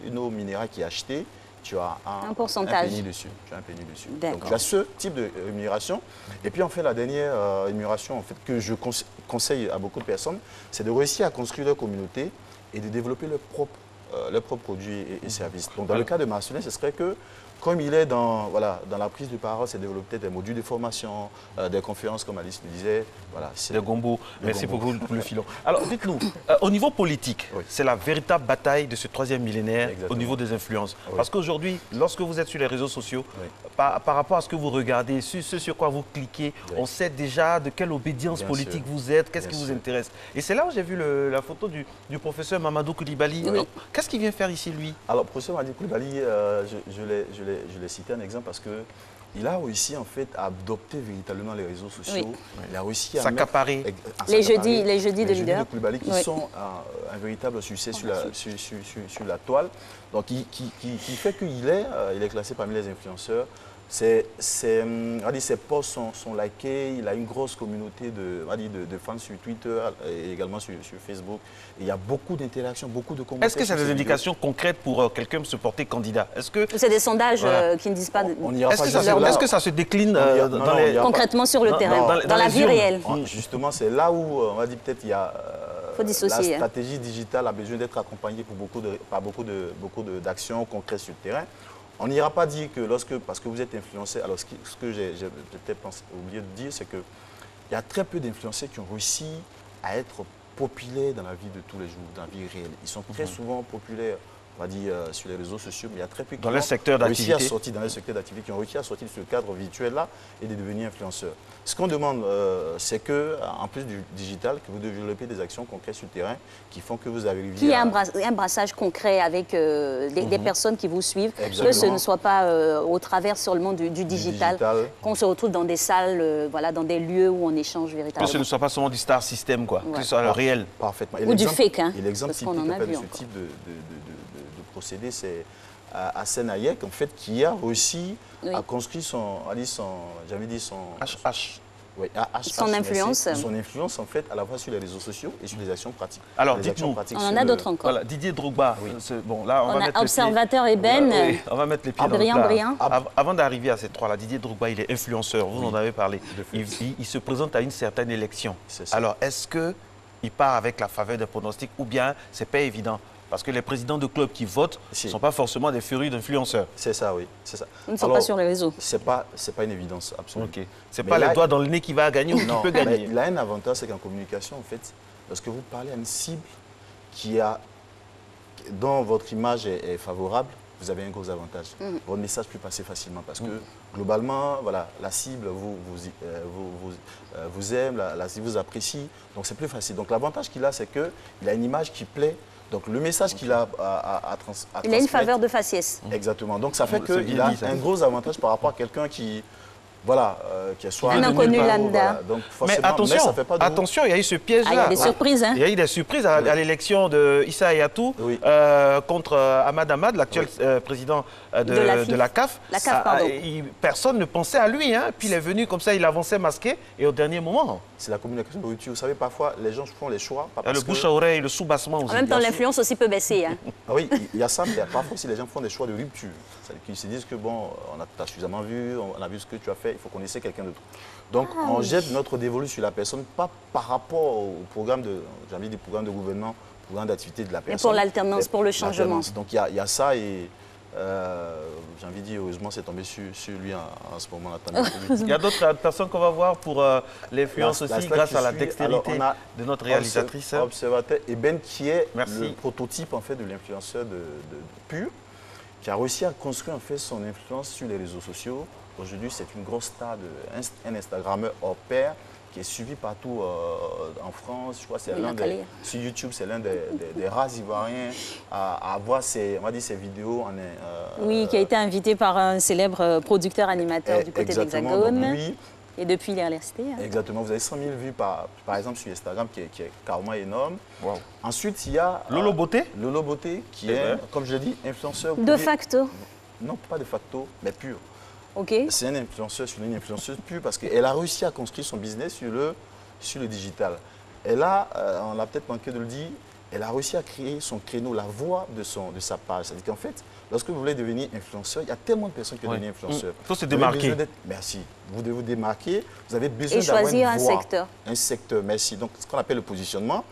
une eau minérale qui est achetée, tu as un pourcentage. Penny dessus. Tu as un penny dessus. Donc, tu as ce type de rémunération. Et puis, en fait, la dernière rémunération en fait, que je conseille à beaucoup de personnes, c'est de réussir à construire leur communauté et de développer leurs propres produits et services. Donc, dans le cas de Marcelin, ce serait que comme il est dans, voilà, dans la prise de parole, c'est développer des modules de formation, des conférences, comme Alice le disait. Voilà, c'est le gombo. Merci beaucoup pour le filon. Alors, dites-nous, au niveau politique, c'est la véritable bataille de ce 3e millénaire au niveau des influences. Parce qu'aujourd'hui, lorsque vous êtes sur les réseaux sociaux, par rapport à ce que vous regardez, ce sur quoi vous cliquez, on sait déjà de quelle obédience politique vous êtes, qu'est-ce qui vous intéresse. Et c'est là où j'ai vu la photo du professeur Mamadou Koulibaly. Qu'est-ce qu'il vient faire ici, lui? Alors, professeur Mamadou Koulibaly, je l'ai cité un exemple parce que il a réussi en fait à adopter véritablement les réseaux sociaux. Il a réussi à s'accaparer les jeudis de leader de Koulibaly qui sont un véritable succès sur la toile. Donc, qui fait qu'il est classé parmi les influenceurs. Ses posts sont likés, il a une grosse communauté de fans sur Twitter et également sur Facebook. Et il y a beaucoup d'interactions, beaucoup de commentaires. Est-ce que c'est des indications concrètes pour quelqu'un se porter candidat? C'est des sondages qui ne disent pas... Est-ce que ça se décline concrètement sur le terrain, dans la vie réelle? Justement, c'est là où on va dire peut-être il y a... Faut dissocier, la stratégie digitale a besoin d'être accompagnée par beaucoup d'actions concrètes sur le terrain. On n'ira pas dire que parce que vous êtes influencé, alors ce que j'ai peut-être oublié de dire, c'est qu'il y a très peu d'influenceurs qui ont réussi à être populaires dans la vie de tous les jours, dans la vie réelle. Ils sont très souvent populaires, on va dire, sur les réseaux sociaux, mais il y a très peu qui ont réussi à sortir dans les secteurs d'activité, qui ont réussi à sortir de ce cadre virtuel-là et de devenir influenceurs. Ce qu'on demande, c'est qu'en plus du digital, que vous développez des actions concrètes sur le terrain qui font que vous arriviez qu'il y ait un brassage concret avec des personnes qui vous suivent, que ce ne soit pas au travers sur le monde du digital, qu'on se retrouve dans des salles, voilà, dans des lieux où on échange véritablement. Que ce ne soit pas seulement du star system, quoi, que ce soit le réel. Parfaitement. Ou du fake, hein. Et l'exemple typique de ce type de procédé, c'est Hassen Hayek, en fait, qui a réussi à construire son influence. Son influence, en fait, à la fois sur les réseaux sociaux et sur les actions pratiques. Alors, dites-nous, on en a d'autres encore. Voilà, Didier Drogba. Bon, là, on a Observateur Eben. On va mettre les pieds dans le plat. Avant d'arriver à ces trois-là, Didier Drogba, il est influenceur, vous en avez parlé. Il se présente à une certaine élection. Alors, est-ce qu'il part avec la faveur des pronostics ou bien c'est pas évident? Parce que les présidents de clubs qui votent ne sont pas forcément des furieux d'influenceurs. C'est ça, oui. C'est ça. Ils ne sont pas sur les réseaux. Ce n'est pas une évidence, absolument. Okay. Ce n'est pas les doigts dans le nez qui va gagner ou qui peut gagner. Il a un avantage, c'est qu'en communication, en fait, lorsque vous parlez à une cible dont votre image est favorable, vous avez un gros avantage. Votre message peut passer facilement parce que, globalement, voilà, la cible vous aime, la cible vous apprécie, donc c'est plus facile. Donc l'avantage qu'il a, c'est qu'il a une image qui plaît. Donc le message qu'il a à transmettre... Il a une faveur de faciès. Exactement. Donc ça fait qu'il a un gros avantage par rapport à quelqu'un qui... Voilà, qui est soit un inconnu lambda. Voilà. Donc, mais attention, attention, il y a eu ce piège-là. Il y a des surprises. Hein. Il y a eu des surprises à l'élection de Issa Hayatou contre Ahmad Ahmad, l'actuel président de la CAF. La CAF, pardon. Personne ne pensait à lui. Hein. Puis il est venu comme ça, il avançait masqué. Et au dernier moment... C'est la communication de rupture. Vous savez, parfois, les gens font les choix. Le bouche à oreille, le sous-bassement aussi. En même temps, l'influence aussi peut baisser. Hein. Oui, il y a ça, mais parfois aussi, les gens font des choix de rupture. Ils se disent que, bon, on a suffisamment vu, on a vu ce que tu as fait, il faut qu'on essaie quelqu'un d'autre. Donc, on jette notre dévolu sur la personne, pas par rapport au programme des programmes de gouvernement, programme d'activité de la personne. Et pour l'alternance, pour le changement. Donc, il y a ça et... j'ai envie de dire, heureusement, c'est tombé sur lui en ce moment-là. Il y a d'autres personnes qu'on va voir pour l'influence aussi, grâce à la dextérité de notre réalisatrice. Observateur Eben, qui est le prototype en fait, de l'influenceur de Pur, qui a réussi à construire en fait, son influence sur les réseaux sociaux. Aujourd'hui, c'est une grosse star, un Instagrammeur hors pair, qui est suivi partout en France. Je crois que c'est sur YouTube, c'est l'un des rares Ivoiriens à avoir ses vidéos. Oui, qui a été invité par un célèbre producteur animateur du côté d'Hexagone. Et depuis, il est resté. Hein. Exactement. Vous avez 100 000 vues, par exemple, sur Instagram, qui est carrément énorme. Wow. Ensuite, il y a... Lolo Beauté. Lolo Beauté, qui est, comme je l'ai dit, influenceur... De facto. Non, pas de facto, mais pur. Okay. C'est un influenceur sur une influenceuse pure parce qu'elle a réussi à construire son business sur le digital. Et là, on a peut-être manqué de le dire, elle a réussi à créer son créneau, la voix de sa page. C'est-à-dire qu'en fait, lorsque vous voulez devenir influenceur, il y a tellement de personnes qui veulent devenir influenceurs. Il faut se démarquer. Merci. Vous devez vous démarquer. Vous avez besoin d'avoir une voix. Et choisir un secteur. Un secteur, merci. Donc, ce qu'on appelle le positionnement.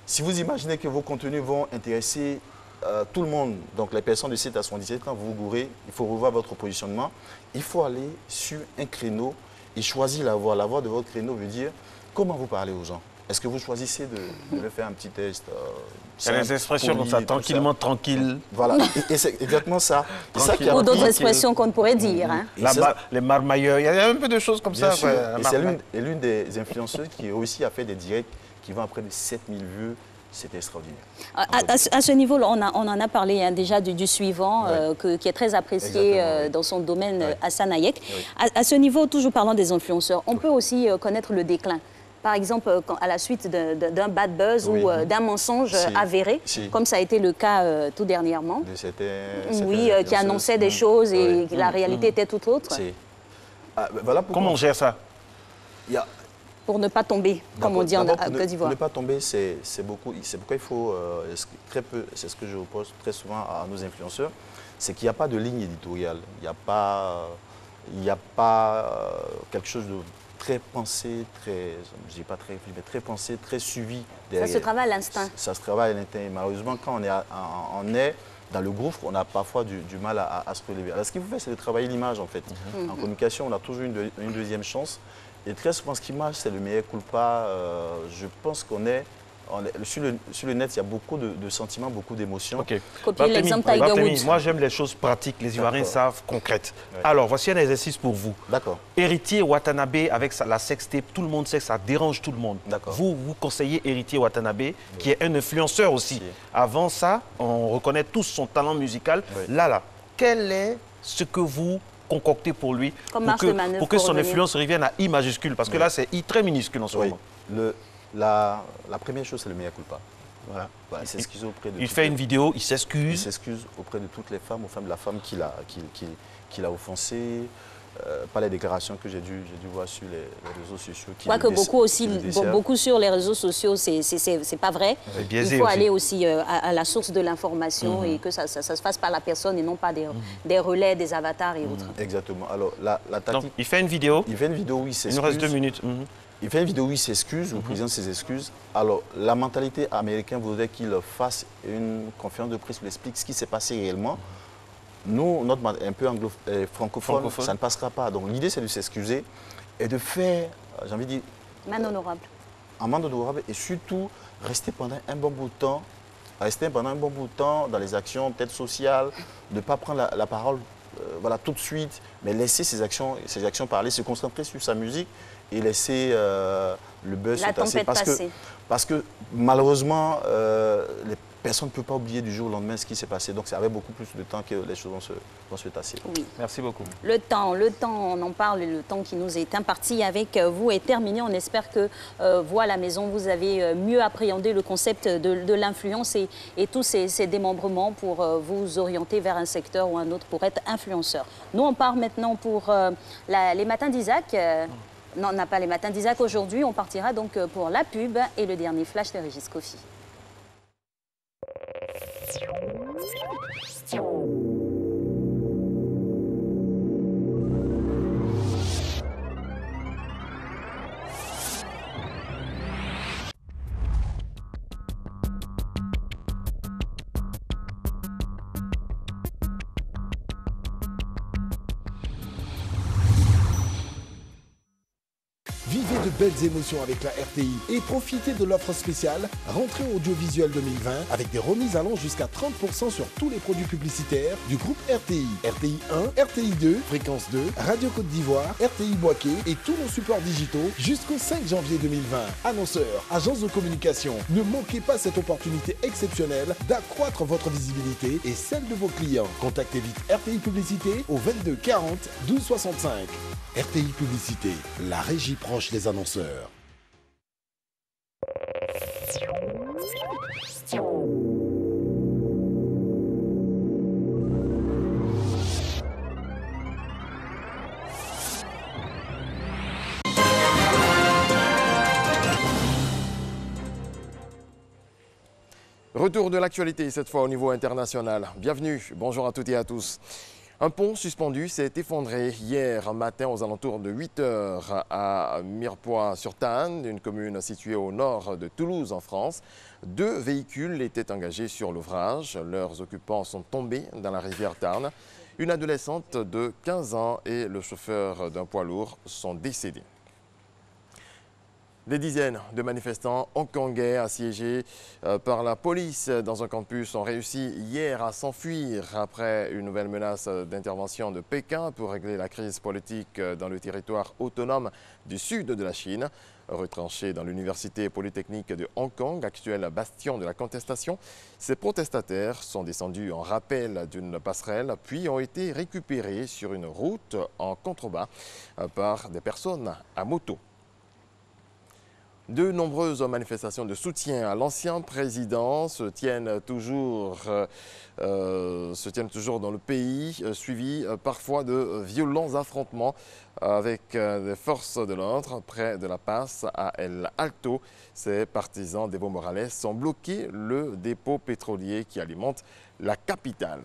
Si vous imaginez que vos contenus vont intéresser tout le monde, donc les personnes de 7 à 77 ans, vous vous gourrez, il faut revoir votre positionnement. Il faut aller sur un créneau et choisir la voie. La voie de votre créneau veut dire comment vous parlez aux gens. Est-ce que vous choisissez de leur faire un petit test Il y a des expressions comme ça, tranquillement, tranquille. Voilà, et c'est exactement ça. Ou d'autres expressions qu'on pourrait dire. Hein. Les marmailleurs, il y a un peu de choses comme ça. Et c'est l'une des influenceuses qui réussit à faire des directs qui vont à près de 7000 vues. C'était extraordinaire. À ce niveau, on en a parlé hein, déjà du suivant, qui est très apprécié dans son domaine, Hassan Hayek. Oui. À ce niveau, toujours parlant des influenceurs, on peut aussi connaître le déclin. Par exemple, à la suite d'un bad buzz ou d'un mensonge avéré, comme ça a été le cas tout dernièrement. Oui, qui annonçait des choses et la réalité était tout autre. Voilà comment on gère ça? Pour ne pas tomber, comme on dit en Côte d'Ivoire. Pour ne pas tomber, c'est pourquoi il faut, c'est ce que je repose très souvent à nos influenceurs, c'est qu'il n'y a pas de ligne éditoriale, il n'y a pas quelque chose de très pensé, je dis pas très réfléchi, mais très pensé, très suivi derrière. Ça se travaille à l'instinct. Ça se travaille à l'instinct. Malheureusement, quand on est dans le gouffre, on a parfois du mal à se relever. Alors, ce qu'il faut faire, c'est de travailler l'image, en fait. En communication, on a toujours une deuxième chance. Et très souvent, ce qui marche, c'est le meilleur culpa. Je pense qu'on est... Sur le net, il y a beaucoup de sentiments, beaucoup d'émotions. Okay. Copier l'exemple Tiger Woods. Moi, j'aime les choses pratiques. Les Ivoiriens savent, concrètes. Ouais. Alors, voici un exercice pour vous. D'accord. Héritier Watanabe avec la sextape, tout le monde sait que ça dérange tout le monde. Vous conseillez Héritier Watanabe, qui est un influenceur aussi. Avant ça, on reconnaît tous son talent musical. Là, quel est ce que vous concoctez pour lui pour que son influence revienne à I majuscule? Parce que là, c'est I très minuscule en ce moment. La première chose, c'est le mea culpa. Voilà. Il fait une vidéo, il s'excuse. Il s'excuse auprès de toutes les femmes, la femme qui l'a offensé, pas les déclarations que j'ai dû voir sur les réseaux sociaux. Je crois que beaucoup sur les réseaux sociaux, c'est pas vrai. Il faut aller aussi à la source de l'information et que ça se fasse par la personne et non pas des relais, des avatars et autres. Exactement. Alors, la tactique... Donc, il fait une vidéo. Il fait une vidéo où il s'excuse. Il nous reste 2 minutes. Il fait une vidéo où il s'excuse, où il présente ses excuses. Alors, la mentalité américaine voudrait qu'il fasse une conférence de presse où il explique ce qui s'est passé réellement. Nous, notre un peu francophone, ça ne passera pas. Donc, l'idée, c'est de s'excuser et de faire, j'ai envie de dire... Main honorable. En main honorable et surtout, rester pendant un bon bout de temps. Rester pendant un bon bout de temps dans les actions peut-être sociales, de ne pas prendre la parole voilà, tout de suite, mais laisser ses actions parler, se concentrer sur sa musique et laisser le buzz se tasser. Parce que malheureusement, les personne ne peut pas oublier du jour au lendemain ce qui s'est passé. Donc, ça avait beaucoup plus de temps que les choses vont se tasser. Oui. Merci beaucoup. Le temps, on en parle, le temps qui nous est imparti avec vous est terminé. On espère que vous, à la maison, vous avez mieux appréhendé le concept de l'influence et tous ces démembrements pour vous orienter vers un secteur ou un autre pour être influenceur. Nous, on part maintenant pour les matins d'Isaac. Non, on n'a pas les matins d'Isaac aujourd'hui. On partira donc pour la pub et le dernier flash de Régis Kofi. Vivez de belles émotions avec la RTI et profitez de l'offre spéciale Rentrée audiovisuelle 2020 avec des remises allant jusqu'à 30% sur tous les produits publicitaires du groupe RTI. RTI 1, RTI 2, Fréquence 2, Radio Côte d'Ivoire, RTI Boaké et tous nos supports digitaux jusqu'au 5 janvier 2020. Annonceurs, agences de communication, ne manquez pas cette opportunité exceptionnelle d'accroître votre visibilité et celle de vos clients. Contactez vite RTI Publicité au 22 40 12 65. RTI Publicité, la régie proche des annonceurs. Retour de l'actualité, cette fois au niveau international. Bienvenue, bonjour à toutes et à tous. Un pont suspendu s'est effondré hier matin aux alentours de 8 h à Mirepoix-sur-Tarn, une commune située au nord de Toulouse en France. 2 véhicules étaient engagés sur l'ouvrage. Leurs occupants sont tombés dans la rivière Tarn. Une adolescente de 15 ans et le chauffeur d'un poids lourd sont décédés. Des dizaines de manifestants hongkongais assiégés par la police dans un campus ont réussi hier à s'enfuir après une nouvelle menace d'intervention de Pékin pour régler la crise politique dans le territoire autonome du sud de la Chine. Retranchés dans l'université polytechnique de Hong Kong, actuel bastion de la contestation, ces protestataires sont descendus en rappel d'une passerelle puis ont été récupérés sur une route en contrebas par des personnes à moto. De nombreuses manifestations de soutien à l'ancien président se tiennent toujours dans le pays, suivis parfois de violents affrontements avec des forces de l'ordre près de la passe à El Alto. Ces partisans d'Evo Morales ont bloqué le dépôt pétrolier qui alimente la capitale.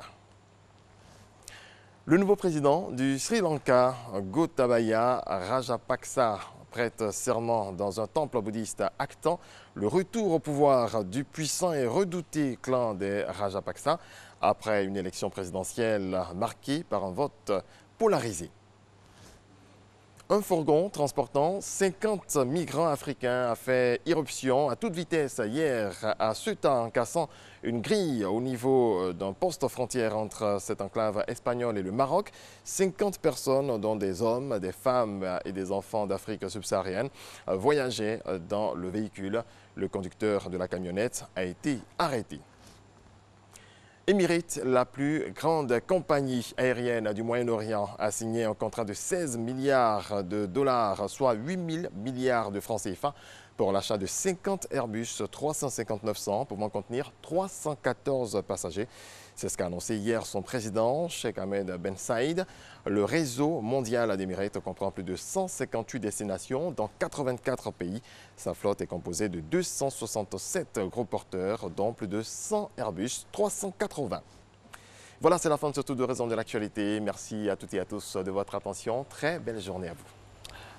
Le nouveau président du Sri Lanka, Gotabaya Rajapaksa, prête serment dans un temple bouddhiste actant le retour au pouvoir du puissant et redouté clan des Rajapaksa après une élection présidentielle marquée par un vote polarisé. Un fourgon transportant 50 migrants africains a fait irruption à toute vitesse hier à Ceuta en cassant une grille au niveau d'un poste frontière entre cette enclave espagnole et le Maroc. 50 personnes, dont des hommes, des femmes et des enfants d'Afrique subsaharienne, voyageaient dans le véhicule. Le conducteur de la camionnette a été arrêté. Emirates, la plus grande compagnie aérienne du Moyen-Orient, a signé un contrat de 16 milliards de dollars, soit 8 000 milliards de francs CFA, pour l'achat de 50 Airbus 350-900 pouvant contenir 314 passagers. C'est ce qu'a annoncé hier son président, Sheikh Ahmed Ben Saïd. Le réseau mondial d'Emirates comprend plus de 158 destinations dans 84 pays. Sa flotte est composée de 267 gros porteurs, dont plus de 100 Airbus 380. Voilà, c'est la fin de ce tour de raison de l'actualité. Merci à toutes et à tous de votre attention. Très belle journée à vous.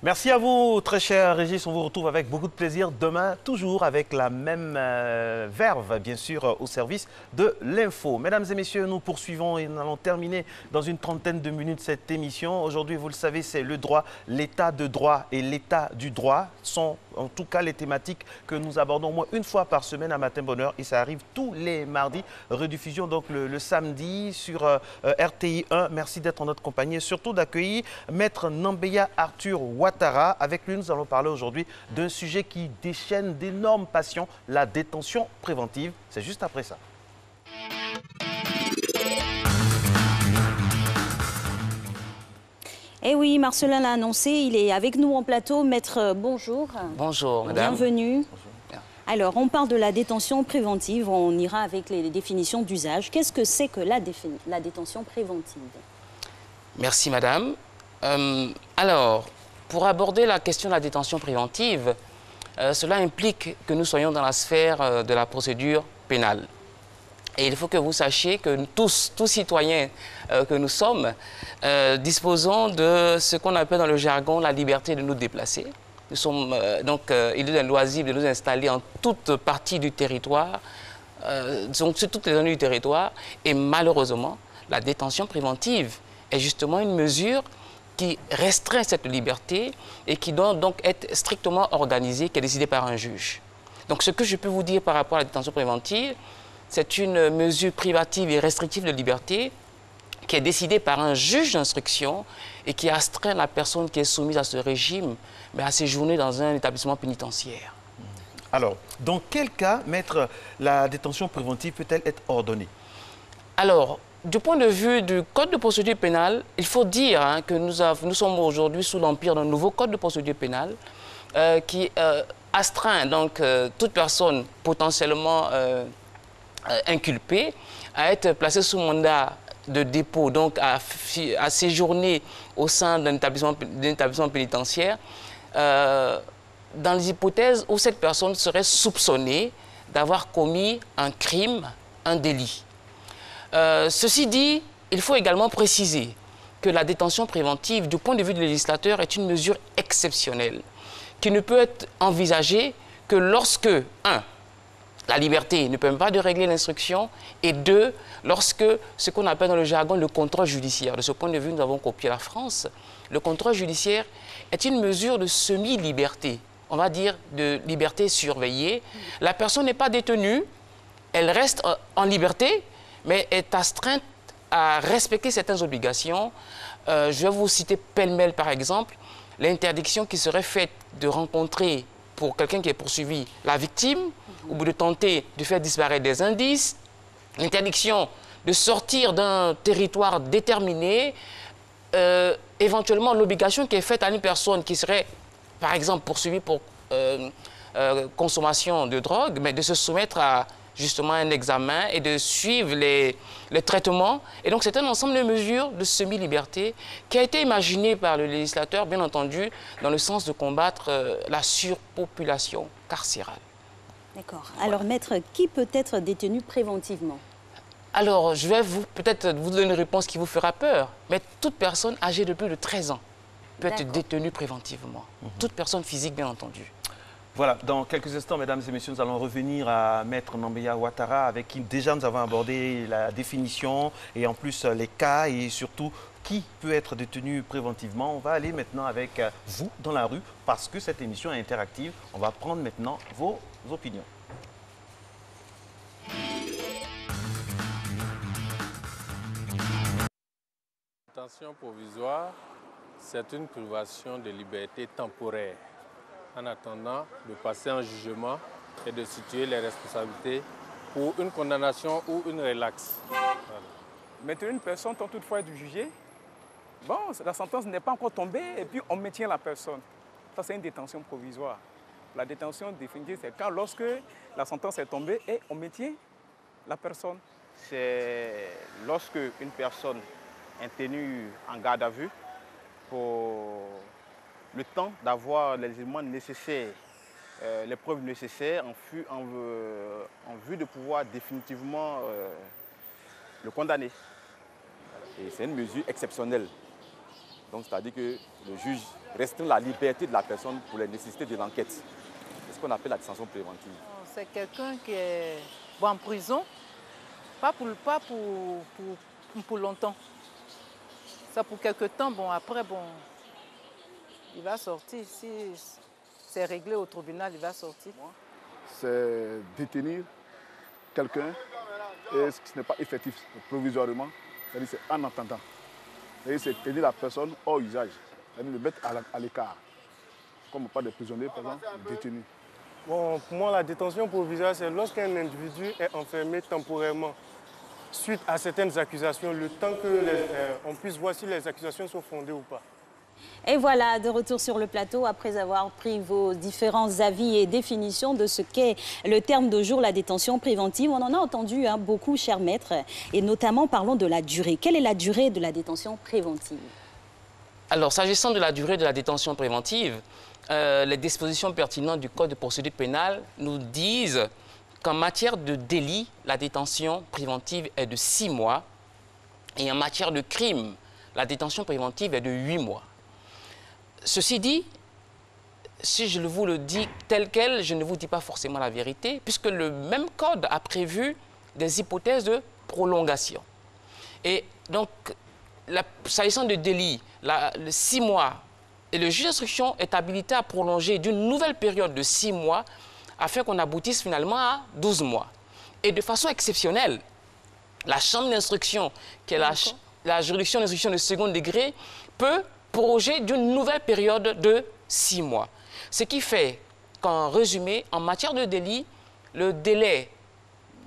Merci à vous, très cher Régis. On vous retrouve avec beaucoup de plaisir demain, toujours avec la même verve, bien sûr, au service de l'info. Mesdames et messieurs, nous poursuivons et nous allons terminer dans une trentaine de minutes cette émission. Aujourd'hui, vous le savez, c'est le droit, l'état de droit et l'état du droit sont en tout cas les thématiques que nous abordons au moins une fois par semaine à Matin Bonheur. Et ça arrive tous les mardis. Rediffusion donc le samedi sur RTI 1. Merci d'être en notre compagnie et surtout d'accueillir Maître Nambeya Arthur Ouattara. Avec lui, nous allons parler aujourd'hui d'un sujet qui déchaîne d'énormes passions, la détention préventive. C'est juste après ça. Eh oui, Marcelin l'a annoncé, il est avec nous en plateau. Maître, bonjour. Bonjour, madame. Bienvenue. Bonjour. Alors, on parle de la détention préventive, on ira avec les définitions d'usage. Qu'est-ce que c'est que la détention préventive? Merci, madame. Alors, pour aborder la question de la détention préventive, cela implique que nous soyons dans la sphère de la procédure pénale. Et il faut que vous sachiez que tous citoyens que nous sommes, disposons de ce qu'on appelle dans le jargon la liberté de nous déplacer. Nous sommes il est un loisir de nous installer en toute partie du territoire, donc sur toutes les zones du territoire. Et malheureusement, la détention préventive est justement une mesure qui restreint cette liberté et qui doit donc être strictement organisée, qui est décidée par un juge. Donc ce que je peux vous dire par rapport à la détention préventive, c'est une mesure privative et restrictive de liberté qui est décidée par un juge d'instruction et qui astreint la personne qui est soumise à ce régime à séjourner dans un établissement pénitentiaire. Alors, dans quel cas, maître, la détention préventive peut-elle être ordonnée? Alors, du point de vue du Code de procédure pénale, il faut dire que nous sommes aujourd'hui sous l'empire d'un nouveau Code de procédure pénale qui astreint donc toute personne potentiellement inculpée à être placée sous mandat de dépôt, donc à séjourner au sein d'un établissement pénitentiaire dans les hypothèses où cette personne serait soupçonnée d'avoir commis un crime, un délit. Ceci dit, il faut également préciser que la détention préventive, du point de vue du législateur, est une mesure exceptionnelle qui ne peut être envisagée que lorsque, 1, la liberté ne permet pas de régler l'instruction, et 2, lorsque ce qu'on appelle dans le jargon le contrôle judiciaire. De ce point de vue, nous avons copié la France. Le contrôle judiciaire est une mesure de semi-liberté, on va dire de liberté surveillée. La personne n'est pas détenue, elle reste en liberté, mais est astreinte à respecter certaines obligations. Je vais vous citer pêle-mêle par exemple, l'interdiction qui serait faite de rencontrer pour quelqu'un qui est poursuivi la victime, ou de tenter de faire disparaître des indices, l'interdiction de sortir d'un territoire déterminé, éventuellement l'obligation qui est faite à une personne qui serait par exemple poursuivie pour consommation de drogue, mais de se soumettre à justement un examen et de suivre les traitements. Et donc c'est un ensemble de mesures de semi-liberté qui a été imaginé par le législateur, bien entendu, dans le sens de combattre la surpopulation carcérale. D'accord. Alors maître, qui peut être détenu préventivement? Alors je vais peut-être vous donner une réponse qui vous fera peur, mais toute personne âgée de plus de 13 ans peut être détenue préventivement. Toute personne physique, bien entendu. Voilà, dans quelques instants, mesdames et messieurs, nous allons revenir à Maître Nambeya Ouattara, avec qui déjà nous avons abordé la définition et en plus les cas et surtout qui peut être détenu préventivement. On va aller maintenant avec vous dans la rue parce que cette émission est interactive. On va prendre maintenant vos opinions. La détention provisoire, c'est une privation de liberté temporaire en attendant de passer un jugement et de situer les responsabilités pour une condamnation ou une relaxe. Voilà. Maintenant, une personne tente toutefois être jugée. Bon, la sentence n'est pas encore tombée et puis on maintient la personne. Ça, c'est une détention provisoire. La détention définitive, c'est quand lorsque la sentence est tombée et on maintient la personne. C'est lorsque une personne est tenue en garde à vue pour le temps d'avoir les éléments nécessaires, les preuves nécessaires en vue de pouvoir définitivement le condamner. Et c'est une mesure exceptionnelle. Donc c'est-à-dire que le juge restreint la liberté de la personne pour les nécessités de l'enquête. C'est ce qu'on appelle la détention préventive. C'est quelqu'un qui est en prison, pas pour longtemps. Ça pour quelques temps, bon après, bon, il va sortir. Si c'est réglé au tribunal, il va sortir. C'est détenir quelqu'un et ce qui n'est pas effectif provisoirement, c'est-à-dire c'est en attendant. C'est tenir la personne hors usage, c'est-à-dire le mettre à l'écart. Comme on parle de prisonniers, par exemple, détenus. Bon, pour moi, la détention provisoire, c'est lorsqu'un individu est enfermé temporairement suite à certaines accusations, le temps qu'on puisse voir si les accusations sont fondées ou pas. Et voilà, de retour sur le plateau, après avoir pris vos différents avis et définitions de ce qu'est le terme de jour, la détention préventive. On en a entendu beaucoup, cher maître, et notamment parlons de la durée. Quelle est la durée de la détention préventive? Alors, s'agissant de la durée de la détention préventive, les dispositions pertinentes du Code de procédure pénale nous disent qu'en matière de délit, la détention préventive est de 6 mois et en matière de crime, la détention préventive est de 8 mois. Ceci dit, si je vous le dis tel quel, je ne vous dis pas forcément la vérité, puisque le même code a prévu des hypothèses de prolongation. Et donc, s'agissant de délit, le 6 mois, et le juge d'instruction est habilité à prolonger d'une nouvelle période de 6 mois afin qu'on aboutisse finalement à 12 mois. Et de façon exceptionnelle, la chambre d'instruction, qui est la juridiction d'instruction de second degré, peut proroger d'une nouvelle période de 6 mois. Ce qui fait qu'en résumé, en matière de délit, le délai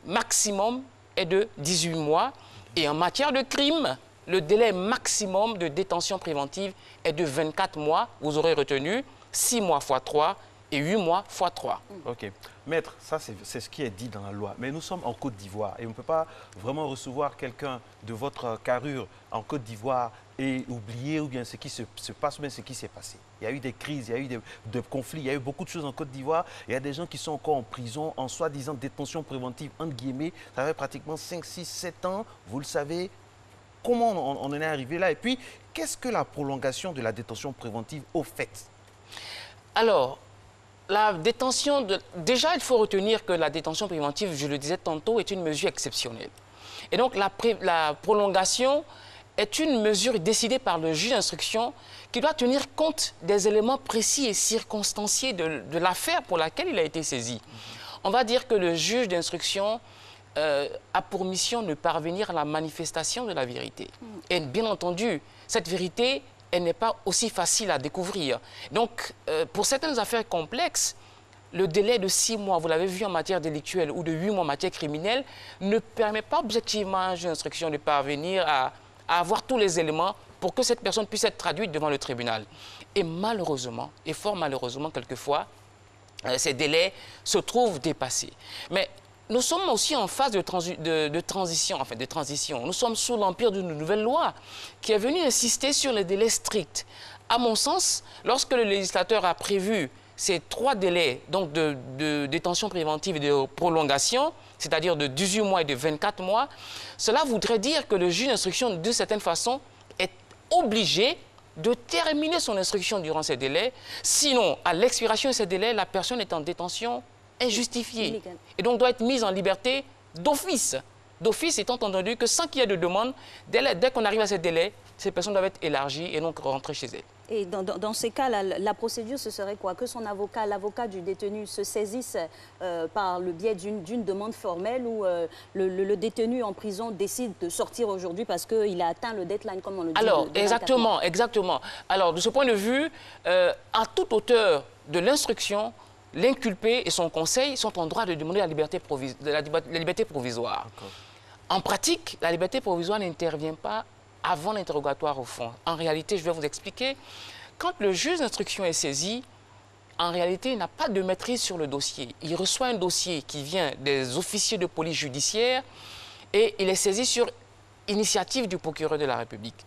maximum est de 18 mois et en matière de crime, le délai maximum de détention préventive est de 24 mois. Vous aurez retenu 6 mois x 3 et 8 mois x 3. OK. Maître, ça c'est ce qui est dit dans la loi. Mais nous sommes en Côte d'Ivoire et on ne peut pas vraiment recevoir quelqu'un de votre carrure en Côte d'Ivoire et oublier ou bien ce qui se passe ou bien ce qui s'est passé. Il y a eu des crises, il y a eu des conflits, il y a eu beaucoup de choses en Côte d'Ivoire. Il y a des gens qui sont encore en prison en soi-disant détention préventive, entre guillemets. Ça fait pratiquement 5, 6, 7 ans, vous le savez. comment on en est arrivé là? Et puis, qu'est-ce que la prolongation de la détention préventive au fait? Alors, la détention, déjà, il faut retenir que la détention préventive, je le disais tantôt, est une mesure exceptionnelle. Et donc, la prolongation est une mesure décidée par le juge d'instruction qui doit tenir compte des éléments précis et circonstanciés de l'affaire pour laquelle il a été saisi. On va dire que le juge d'instruction a pour mission de parvenir à la manifestation de la vérité. Et bien entendu, cette vérité, elle n'est pas aussi facile à découvrir. Donc, pour certaines affaires complexes, le délai de 6 mois, vous l'avez vu en matière délictuelle, ou de 8 mois en matière criminelle, ne permet pas objectivement à un juge d'instruction de parvenir à avoir tous les éléments pour que cette personne puisse être traduite devant le tribunal. Et malheureusement, et fort malheureusement quelquefois, ces délais se trouvent dépassés. Mais nous sommes aussi en phase de transition. Nous sommes sous l'empire d'une nouvelle loi qui est venue insister sur les délais stricts. À mon sens, lorsque le législateur a prévu ces 3 délais donc de détention préventive et de prolongation, c'est-à-dire de 18 mois et de 24 mois, cela voudrait dire que le juge d'instruction, de certaine façon, est obligé de terminer son instruction durant ces délais. Sinon, à l'expiration de ces délais, la personne est en détention injustifiée et donc doit être mise en liberté d'office. D'office étant entendu que sans qu'il y ait de demande, dès qu'on arrive à ces délais, ces personnes doivent être élargies et donc rentrer chez elles. Et dans ces cas, la procédure, ce serait quoi? Que son avocat, l'avocat du détenu se saisisse par le biais d'une demande formelle ou le détenu en prison décide de sortir aujourd'hui parce qu'il a atteint le deadline, comme on le dit. Alors, exactement. Alors, de ce point de vue, à toute hauteur de l'instruction, l'inculpé et son conseil sont en droit de demander la liberté provisoire. En pratique, la liberté provisoire n'intervient pas avant l'interrogatoire au fond. En réalité, je vais vous expliquer, quand le juge d'instruction est saisi, en réalité, il n'a pas de maîtrise sur le dossier. Il reçoit un dossier qui vient des officiers de police judiciaire et il est saisi sur initiative du procureur de la République.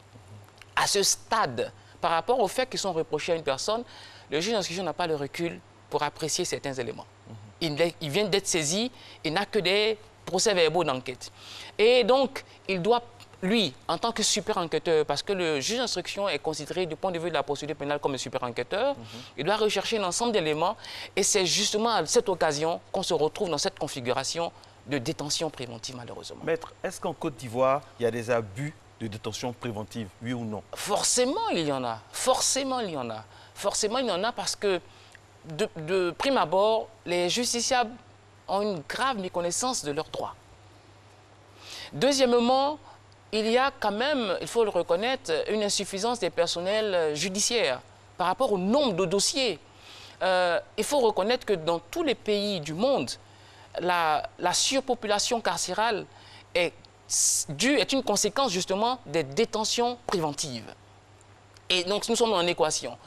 À ce stade, par rapport aux faits qui sont reprochés à une personne, le juge d'instruction n'a pas le recul pour apprécier certains éléments. Il vient d'être saisi, il n'a que des procès-verbaux d'enquête. Et donc, il doit, lui, en tant que super enquêteur, parce que le juge d'instruction est considéré du point de vue de la procédure pénale comme un super enquêteur, il doit rechercher l'ensemble d'éléments et c'est justement à cette occasion qu'on se retrouve dans cette configuration de détention préventive, malheureusement. Maître, est-ce qu'en Côte d'Ivoire, il y a des abus de détention préventive, oui ou non? Forcément, il y en a. Forcément, il y en a. Forcément, il y en a parce que, de prime abord, les justiciables ont une grave méconnaissance de leurs droits. Deuxièmement, il y a quand même, il faut le reconnaître, une insuffisance des personnels judiciaires par rapport au nombre de dossiers. Il faut reconnaître que dans tous les pays du monde, la surpopulation carcérale est une conséquence justement des détentions préventives. Et donc nous sommes en équation.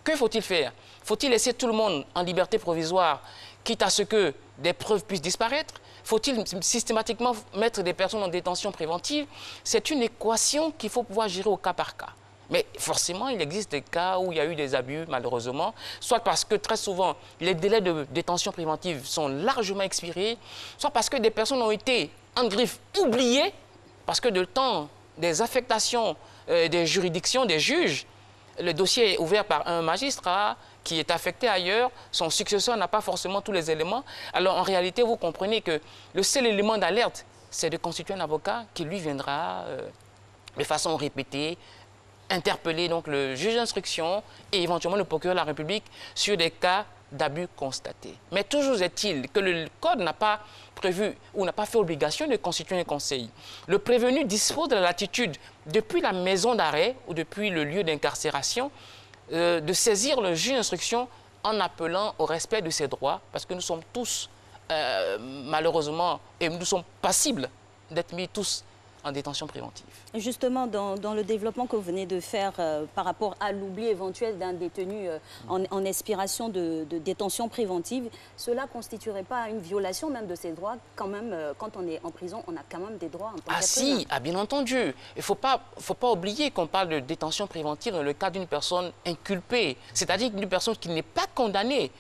Que faut-il faire? Faut-il laisser tout le monde en liberté provisoire, quitte à ce que des preuves puissent disparaître? Faut-il systématiquement mettre des personnes en détention préventive? C'est une équation qu'il faut pouvoir gérer au cas par cas. Mais forcément, il existe des cas où il y a eu des abus, malheureusement, soit parce que très souvent, les délais de détention préventive sont largement expirés, soit parce que des personnes ont été, en griffe, oubliées, parce que de temps des affectations des juridictions, des juges, le dossier est ouvert par un magistrat qui est affecté ailleurs, son successeur n'a pas forcément tous les éléments. Alors en réalité, vous comprenez que le seul élément d'alerte, c'est de constituer un avocat qui lui viendra de façon répétée interpeller donc le juge d'instruction et éventuellement le procureur de la République sur des cas d'abus constatés. Mais toujours est-il que le Code n'a pas prévu ou n'a pas fait obligation de constituer un conseil. Le prévenu dispose de la latitude, depuis la maison d'arrêt ou depuis le lieu d'incarcération, de saisir le juge d'instruction en appelant au respect de ses droits, parce que nous sommes tous, malheureusement, et nous sommes passibles d'être mis tous en détention préventive. Justement, dans le développement que vous venez de faire par rapport à l'oubli éventuel d'un détenu en expiration de détention préventive, cela ne constituerait pas une violation même de ses droits? Quand même, quand on est en prison, on a quand même des droits en tant qu'être humain. Si, bien entendu. Il ne faut pas oublier qu'on parle de détention préventive dans le cas d'une personne inculpée, c'est-à-dire d'une personne qui n'est pas condamnée.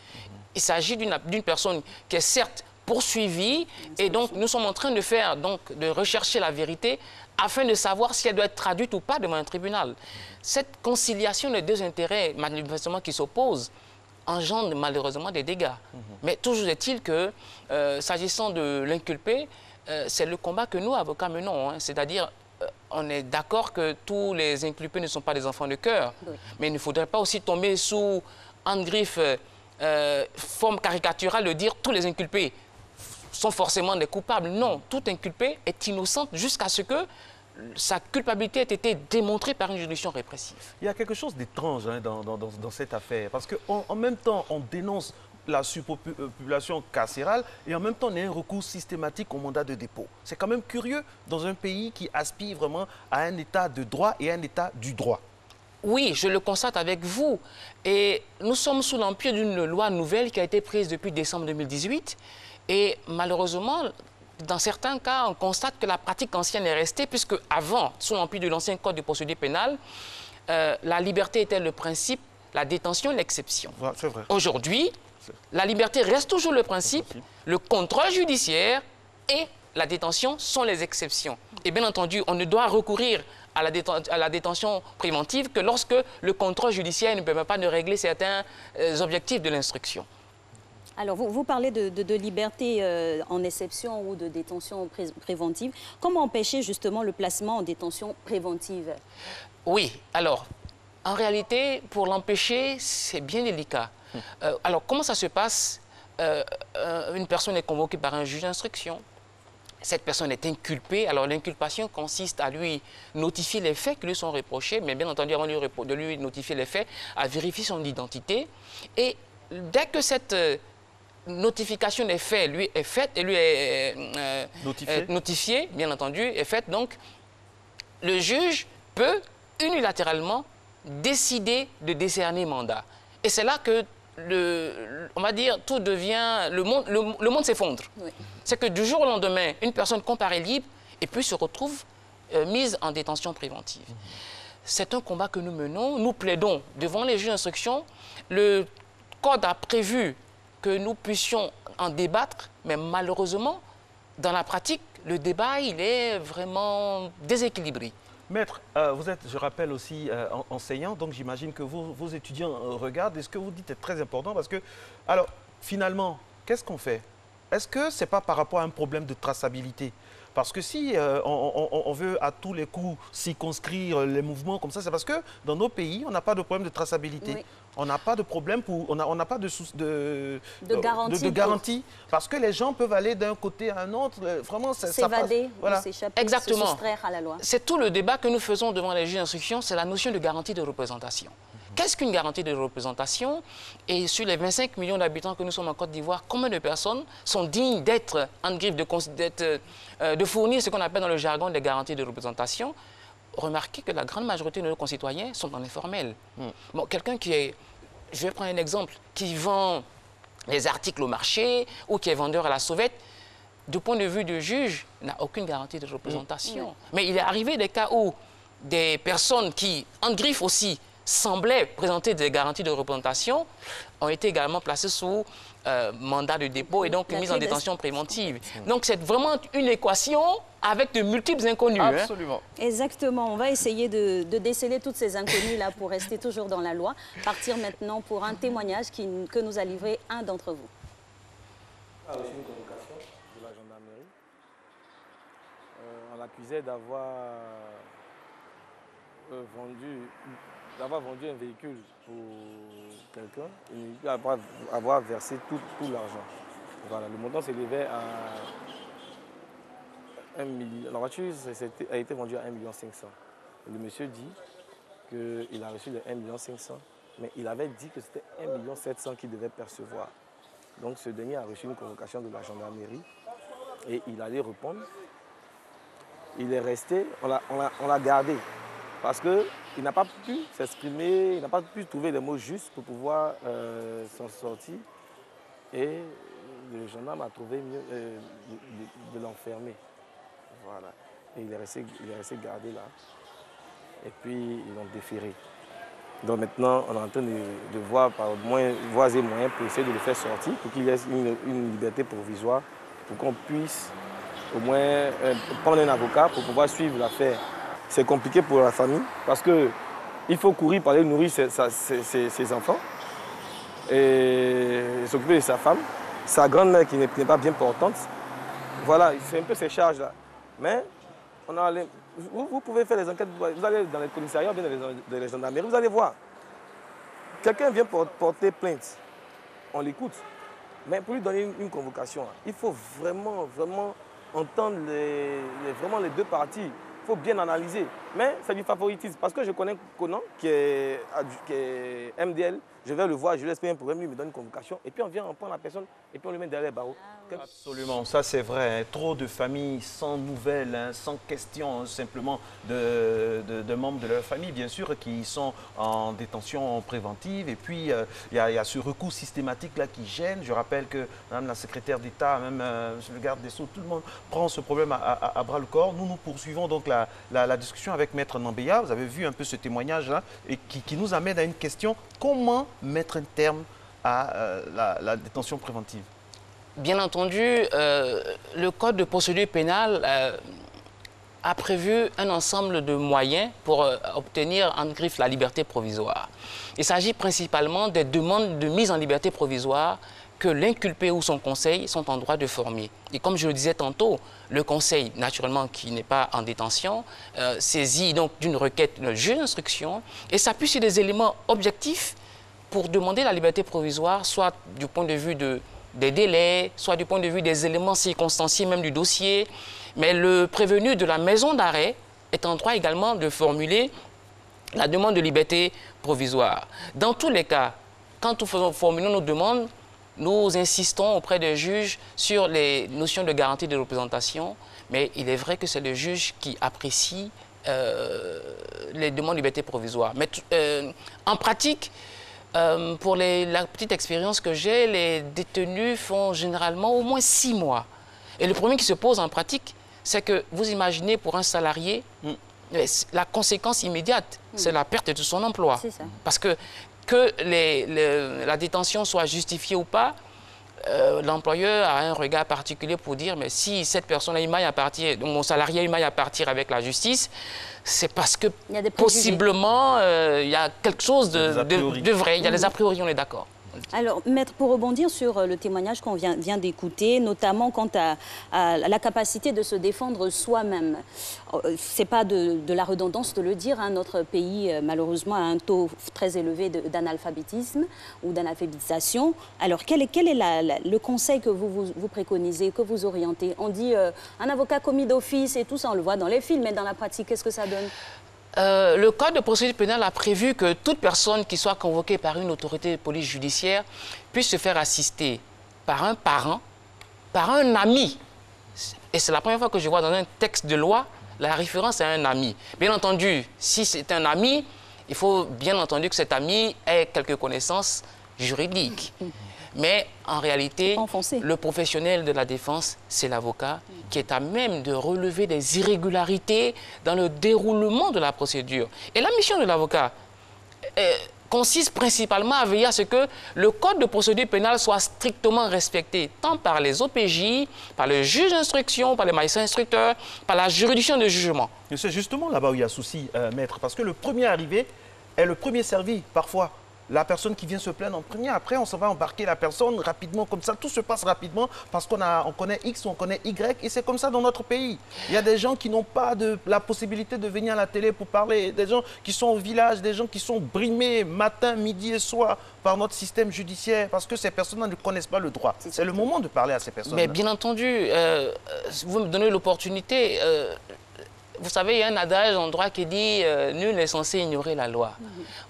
Il s'agit d'une personne qui est certes poursuivie et donc nous sommes en train de rechercher la vérité afin de savoir si elle doit être traduite ou pas devant un tribunal. Cette conciliation des deux intérêts manifestement qui s'opposent engendre malheureusement des dégâts. Mais toujours est-il que, s'agissant de l'inculpé, c'est le combat que nous, avocats, menons. C'est-à-dire, on est d'accord que tous les inculpés ne sont pas des enfants de cœur. Oui. Mais il ne faudrait pas aussi tomber sous une griffe forme caricaturale de dire tous les inculpés sont forcément des coupables. Non, tout inculpé est innocent jusqu'à ce que sa culpabilité ait été démontrée par une juridiction répressive. Il y a quelque chose d'étrange dans cette affaire, parce qu'en même temps, on dénonce la surpopulation carcérale et en même temps, on a un recours systématique au mandat de dépôt. C'est quand même curieux dans un pays qui aspire vraiment à un état de droit et un état du droit. Oui, je le constate avec vous. Et nous sommes sous l'empire d'une loi nouvelle qui a été prise depuis décembre 2018. Et malheureusement, dans certains cas, on constate que la pratique ancienne est restée, puisque avant, sous l'empire de l'ancien code de procédure pénale, la liberté était le principe, la détention l'exception. Ouais, c'est vrai. Aujourd'hui, la liberté reste toujours le principe, le contrôle judiciaire et la détention sont les exceptions. Et bien entendu, on ne doit recourir à la détention préventive que lorsque le contrôle judiciaire ne permet pas de régler certains objectifs de l'instruction. Alors, vous parlez de liberté en exception ou de détention préventive. Comment empêcher justement le placement en détention préventive? Oui, alors, en réalité, pour l'empêcher, c'est bien délicat. Alors, comment ça se passe? Une personne est convoquée par un juge d'instruction. Cette personne est inculpée. Alors, l'inculpation consiste à lui notifier les faits qui lui sont reprochés, mais bien entendu, avant de lui notifier les faits, à vérifier son identité. Et dès que cette notification des faits lui est faite et lui est notifiée, bien entendu, est faite, donc le juge peut unilatéralement décider de décerner mandat. Et c'est là que, on va dire, tout devient... Le monde s'effondre. Oui. C'est que du jour au lendemain, une personne comparaît libre et puis se retrouve mise en détention préventive. C'est un combat que nous menons. Nous plaidons devant les juges d'instruction. Le code a prévu que nous puissions en débattre, mais malheureusement, dans la pratique, le débat, il est vraiment déséquilibré. Maître, vous êtes, je rappelle aussi, enseignant, donc j'imagine que vos étudiants regardent. Et ce que vous dites est très important parce que, alors, finalement, qu'est-ce qu'on fait? Est-ce que ce n'est pas par rapport à un problème de traçabilité? Parce que si on veut à tous les coups circonscrire les mouvements comme ça, c'est parce que dans nos pays, on n'a pas de problème de traçabilité. Oui. On n'a pas de problème, on n'a pas de garantie. Parce que les gens peuvent aller d'un côté à un autre, vraiment... S'évader, voilà. S'échapper, exactement. Se soustraire à la loi. C'est tout le débat que nous faisons devant les juges d'instruction, c'est la notion de garantie de représentation. Qu'est-ce qu'une garantie de représentation? Et sur les 25 millions d'habitants que nous sommes en Côte d'Ivoire, combien de personnes sont dignes d'être en griffe, de fournir ce qu'on appelle dans le jargon des garanties de représentation? Remarquez que la grande majorité de nos concitoyens sont en informel. Bon, quelqu'un qui est, je vais prendre un exemple, qui vend les articles au marché ou qui est vendeur à la sauvette, du point de vue du juge, n'a aucune garantie de représentation. Mais il est arrivé des cas où des personnes qui, en griffe aussi, semblaient présenter des garanties de représentation, ont été également placées sous mandat de dépôt et donc mises en détention préventive. Donc c'est vraiment une équation avec de multiples inconnus. Absolument. Hein. Exactement. On va essayer de déceler toutes ces inconnues-là pour rester toujours dans la loi. Partir maintenant pour un témoignage que nous a livré un d'entre vous. A reçu une convocation de la gendarmerie. On l'accusait d'avoir vendu un véhicule pour quelqu'un et avoir versé tout l'argent. Voilà, le montant s'élevait à 1 million. La voiture a été vendue à 1,5 million. Le monsieur dit qu'il a reçu les 1,5 million, mais il avait dit que c'était 1,7 million qu'il devait percevoir. Donc ce dernier a reçu une convocation de la gendarmerie et il allait répondre. Il est resté, on l'a gardé parce qu'il n'a pas pu s'exprimer, il n'a pas pu trouver les mots justes pour pouvoir s'en sortir. Et le gendarme a trouvé mieux de l'enfermer. Voilà. Et il est resté gardé là. Et puis ils l'ont déféré. Donc maintenant, on est en train de voir par voies et moyens pour essayer de le faire sortir, pour qu'il ait une liberté provisoire pour qu'on puisse au moins prendre un avocat pour pouvoir suivre l'affaire. C'est compliqué pour la famille parce qu'il faut courir pour aller nourrir ses enfants et s'occuper de sa femme, sa grande-mère qui n'est pas bien portante. Voilà, c'est un peu ces charges-là. Mais vous pouvez faire les enquêtes, vous allez dans les commissariats, bien dans les gendarmeries, vous allez voir. Quelqu'un vient porter plainte, on l'écoute. Mais pour lui donner une convocation, il faut vraiment entendre les deux parties. Il faut bien analyser. Mais c'est du favoritisme. Parce que je connais Conan, qui est MDL. Je vais le voir, je lui explique un problème, lui me donne une convocation. Et puis on vient, on prend la personne et puis on le met derrière les barreaux. Absolument, ça c'est vrai. Hein. Trop de familles sans nouvelles, hein, sans question, hein, simplement de membres de leur famille, bien sûr, qui sont en détention préventive. Et puis, il y a ce recours systématique là qui gêne. Je rappelle que Madame la secrétaire d'État, même le garde des Sceaux, tout le monde prend ce problème à bras le corps. Nous poursuivons donc la discussion avec Maître Nambeya. Vous avez vu un peu ce témoignage-là et qui nous amène à une question. Comment mettre un terme à la détention préventive? Bien entendu, le Code de procédure pénale a prévu un ensemble de moyens pour obtenir en griffe la liberté provisoire. Il s'agit principalement des demandes de mise en liberté provisoire que l'inculpé ou son conseil sont en droit de former. Et comme je le disais tantôt, le conseil, naturellement, qui n'est pas en détention, saisit donc d'une requête le juge d'instruction et s'appuie sur des éléments objectifs pour demander la liberté provisoire, soit du point de vue des délais, soit du point de vue des éléments circonstanciés même du dossier. Mais le prévenu de la maison d'arrêt est en droit également de formuler la demande de liberté provisoire. Dans tous les cas, quand nous formulons nos demandes, nous insistons auprès des juges sur les notions de garantie de représentation, mais il est vrai que c'est le juge qui apprécie les demandes de liberté provisoire. Mais en pratique, pour la petite expérience que j'ai, les détenus font généralement au moins 6 mois. Et le problème qui se pose en pratique, c'est que vous imaginez pour un salarié, la conséquence immédiate, c'est la perte de son emploi. Parce que la détention soit justifiée ou pas, l'employeur a un regard particulier pour dire mais si cette personne a eu maille à partir, mon salarié a eu maille à partir avec la justice, c'est parce que possiblement il y a quelque chose de vrai, il y a des a priori, on est d'accord. Alors, Maître, pour rebondir sur le témoignage qu'on vient d'écouter, notamment quant à la capacité de se défendre soi-même, c'est pas de la redondance de le dire, hein, notre pays, malheureusement, a un taux très élevé d'analphabétisme ou d'analphabétisation. Alors, quel est le conseil que vous préconisez, que vous orientez? On dit un avocat commis d'office et tout ça, on le voit dans les films, mais dans la pratique, qu'est-ce que ça donne? Le Code de procédure pénale a prévu que toute personne qui soit convoquée par une autorité de police judiciaire puisse se faire assister par un parent, par un ami. Et c'est la première fois que je vois dans un texte de loi la référence à un ami. Bien entendu, si c'est un ami, il faut bien entendu que cet ami ait quelques connaissances juridiques. Mais en réalité, le professionnel de la défense, c'est l'avocat qui est à même de relever des irrégularités dans le déroulement de la procédure. Et la mission de l'avocat consiste principalement à veiller à ce que le code de procédure pénale soit strictement respecté, tant par les OPJ, par le juge d'instruction, par les magistrats instructeurs, par la juridiction de jugement. Et c'est justement là-bas où il y a souci, maître, parce que le premier arrivé est le premier servi, parfois. La personne qui vient se plaindre en premier, après on s'en va embarquer la personne rapidement, comme ça, tout se passe rapidement parce qu'on connaît X, on connaît Y et c'est comme ça dans notre pays. Il y a des gens qui n'ont pas la possibilité de venir à la télé pour parler, des gens qui sont au village, des gens qui sont brimés matin, midi et soir par notre système judiciaire parce que ces personnes ne connaissent pas le droit. C'est le moment de parler à ces personnes. Mais bien entendu, vous me donnez l'opportunité. Vous savez, il y a un adage en droit qui dit « nul n'est censé ignorer la loi ».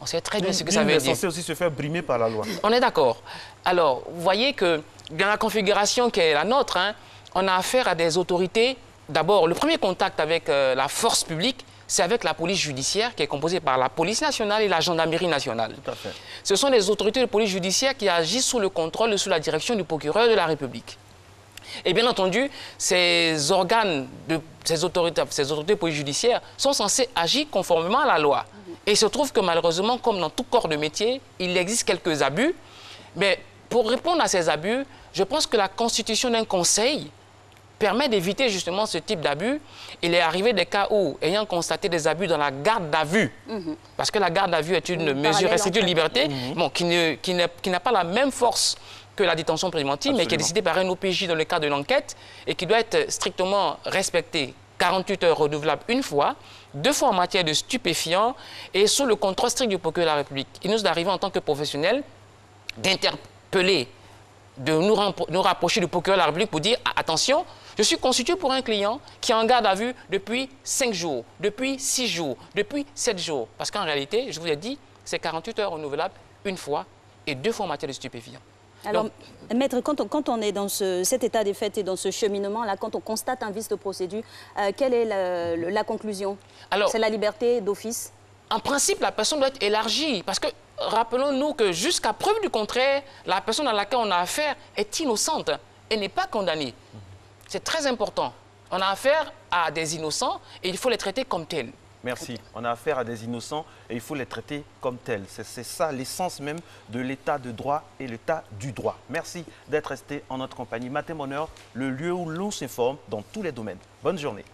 On sait très bien ce que ça veut dire. Nul n'est censé aussi se faire brimer par la loi. On est d'accord. Alors, vous voyez que dans la configuration qui est la nôtre, hein, on a affaire à des autorités. D'abord, le premier contact avec la force publique, c'est avec la police judiciaire qui est composée par la police nationale et la gendarmerie nationale. Tout à fait. Ce sont les autorités de police judiciaire qui agissent sous le contrôle et sous la direction du procureur de la République. Et bien entendu, ces organes, ces autorités de police judiciaire sont censés agir conformément à la loi. Et il se trouve que malheureusement, comme dans tout corps de métier, il existe quelques abus. Mais pour répondre à ces abus, je pense que la constitution d'un conseil permet d'éviter justement ce type d'abus. Il est arrivé des cas où, ayant constaté des abus dans la garde à vue, parce que la garde à vue est une mesure restrictive de liberté, bon, qui n'a pas la même force que la détention préventive, mais qui est décidée par un OPJ dans le cadre de l'enquête et qui doit être strictement respectée. 48 heures renouvelables une fois, 2 fois en matière de stupéfiants et sous le contrôle strict du procureur de la République. Il nous est arrivé en tant que professionnels d'interpeller, de nous rapprocher du procureur de la République pour dire « Attention, je suis constitué pour un client qui est en garde à vue depuis 5 jours, depuis 6 jours, depuis 7 jours. » Parce qu'en réalité, je vous ai dit, c'est 48 heures renouvelables une fois et 2 fois en matière de stupéfiants. Alors, Maître, quand on est dans cet état des faits et dans ce cheminement-là, quand on constate un vice de procédure, quelle est la conclusion? C'est la liberté d'office? En principe, la personne doit être élargie parce que rappelons-nous que jusqu'à preuve du contraire, la personne à laquelle on a affaire est innocente et n'est pas condamnée. C'est très important. On a affaire à des innocents et il faut les traiter comme tels. Merci. On a affaire à des innocents et il faut les traiter comme tels. C'est ça l'essence même de l'état de droit et l'état du droit. Merci d'être resté en notre compagnie. Matin Bonheur, le lieu où l'on s'informe dans tous les domaines. Bonne journée.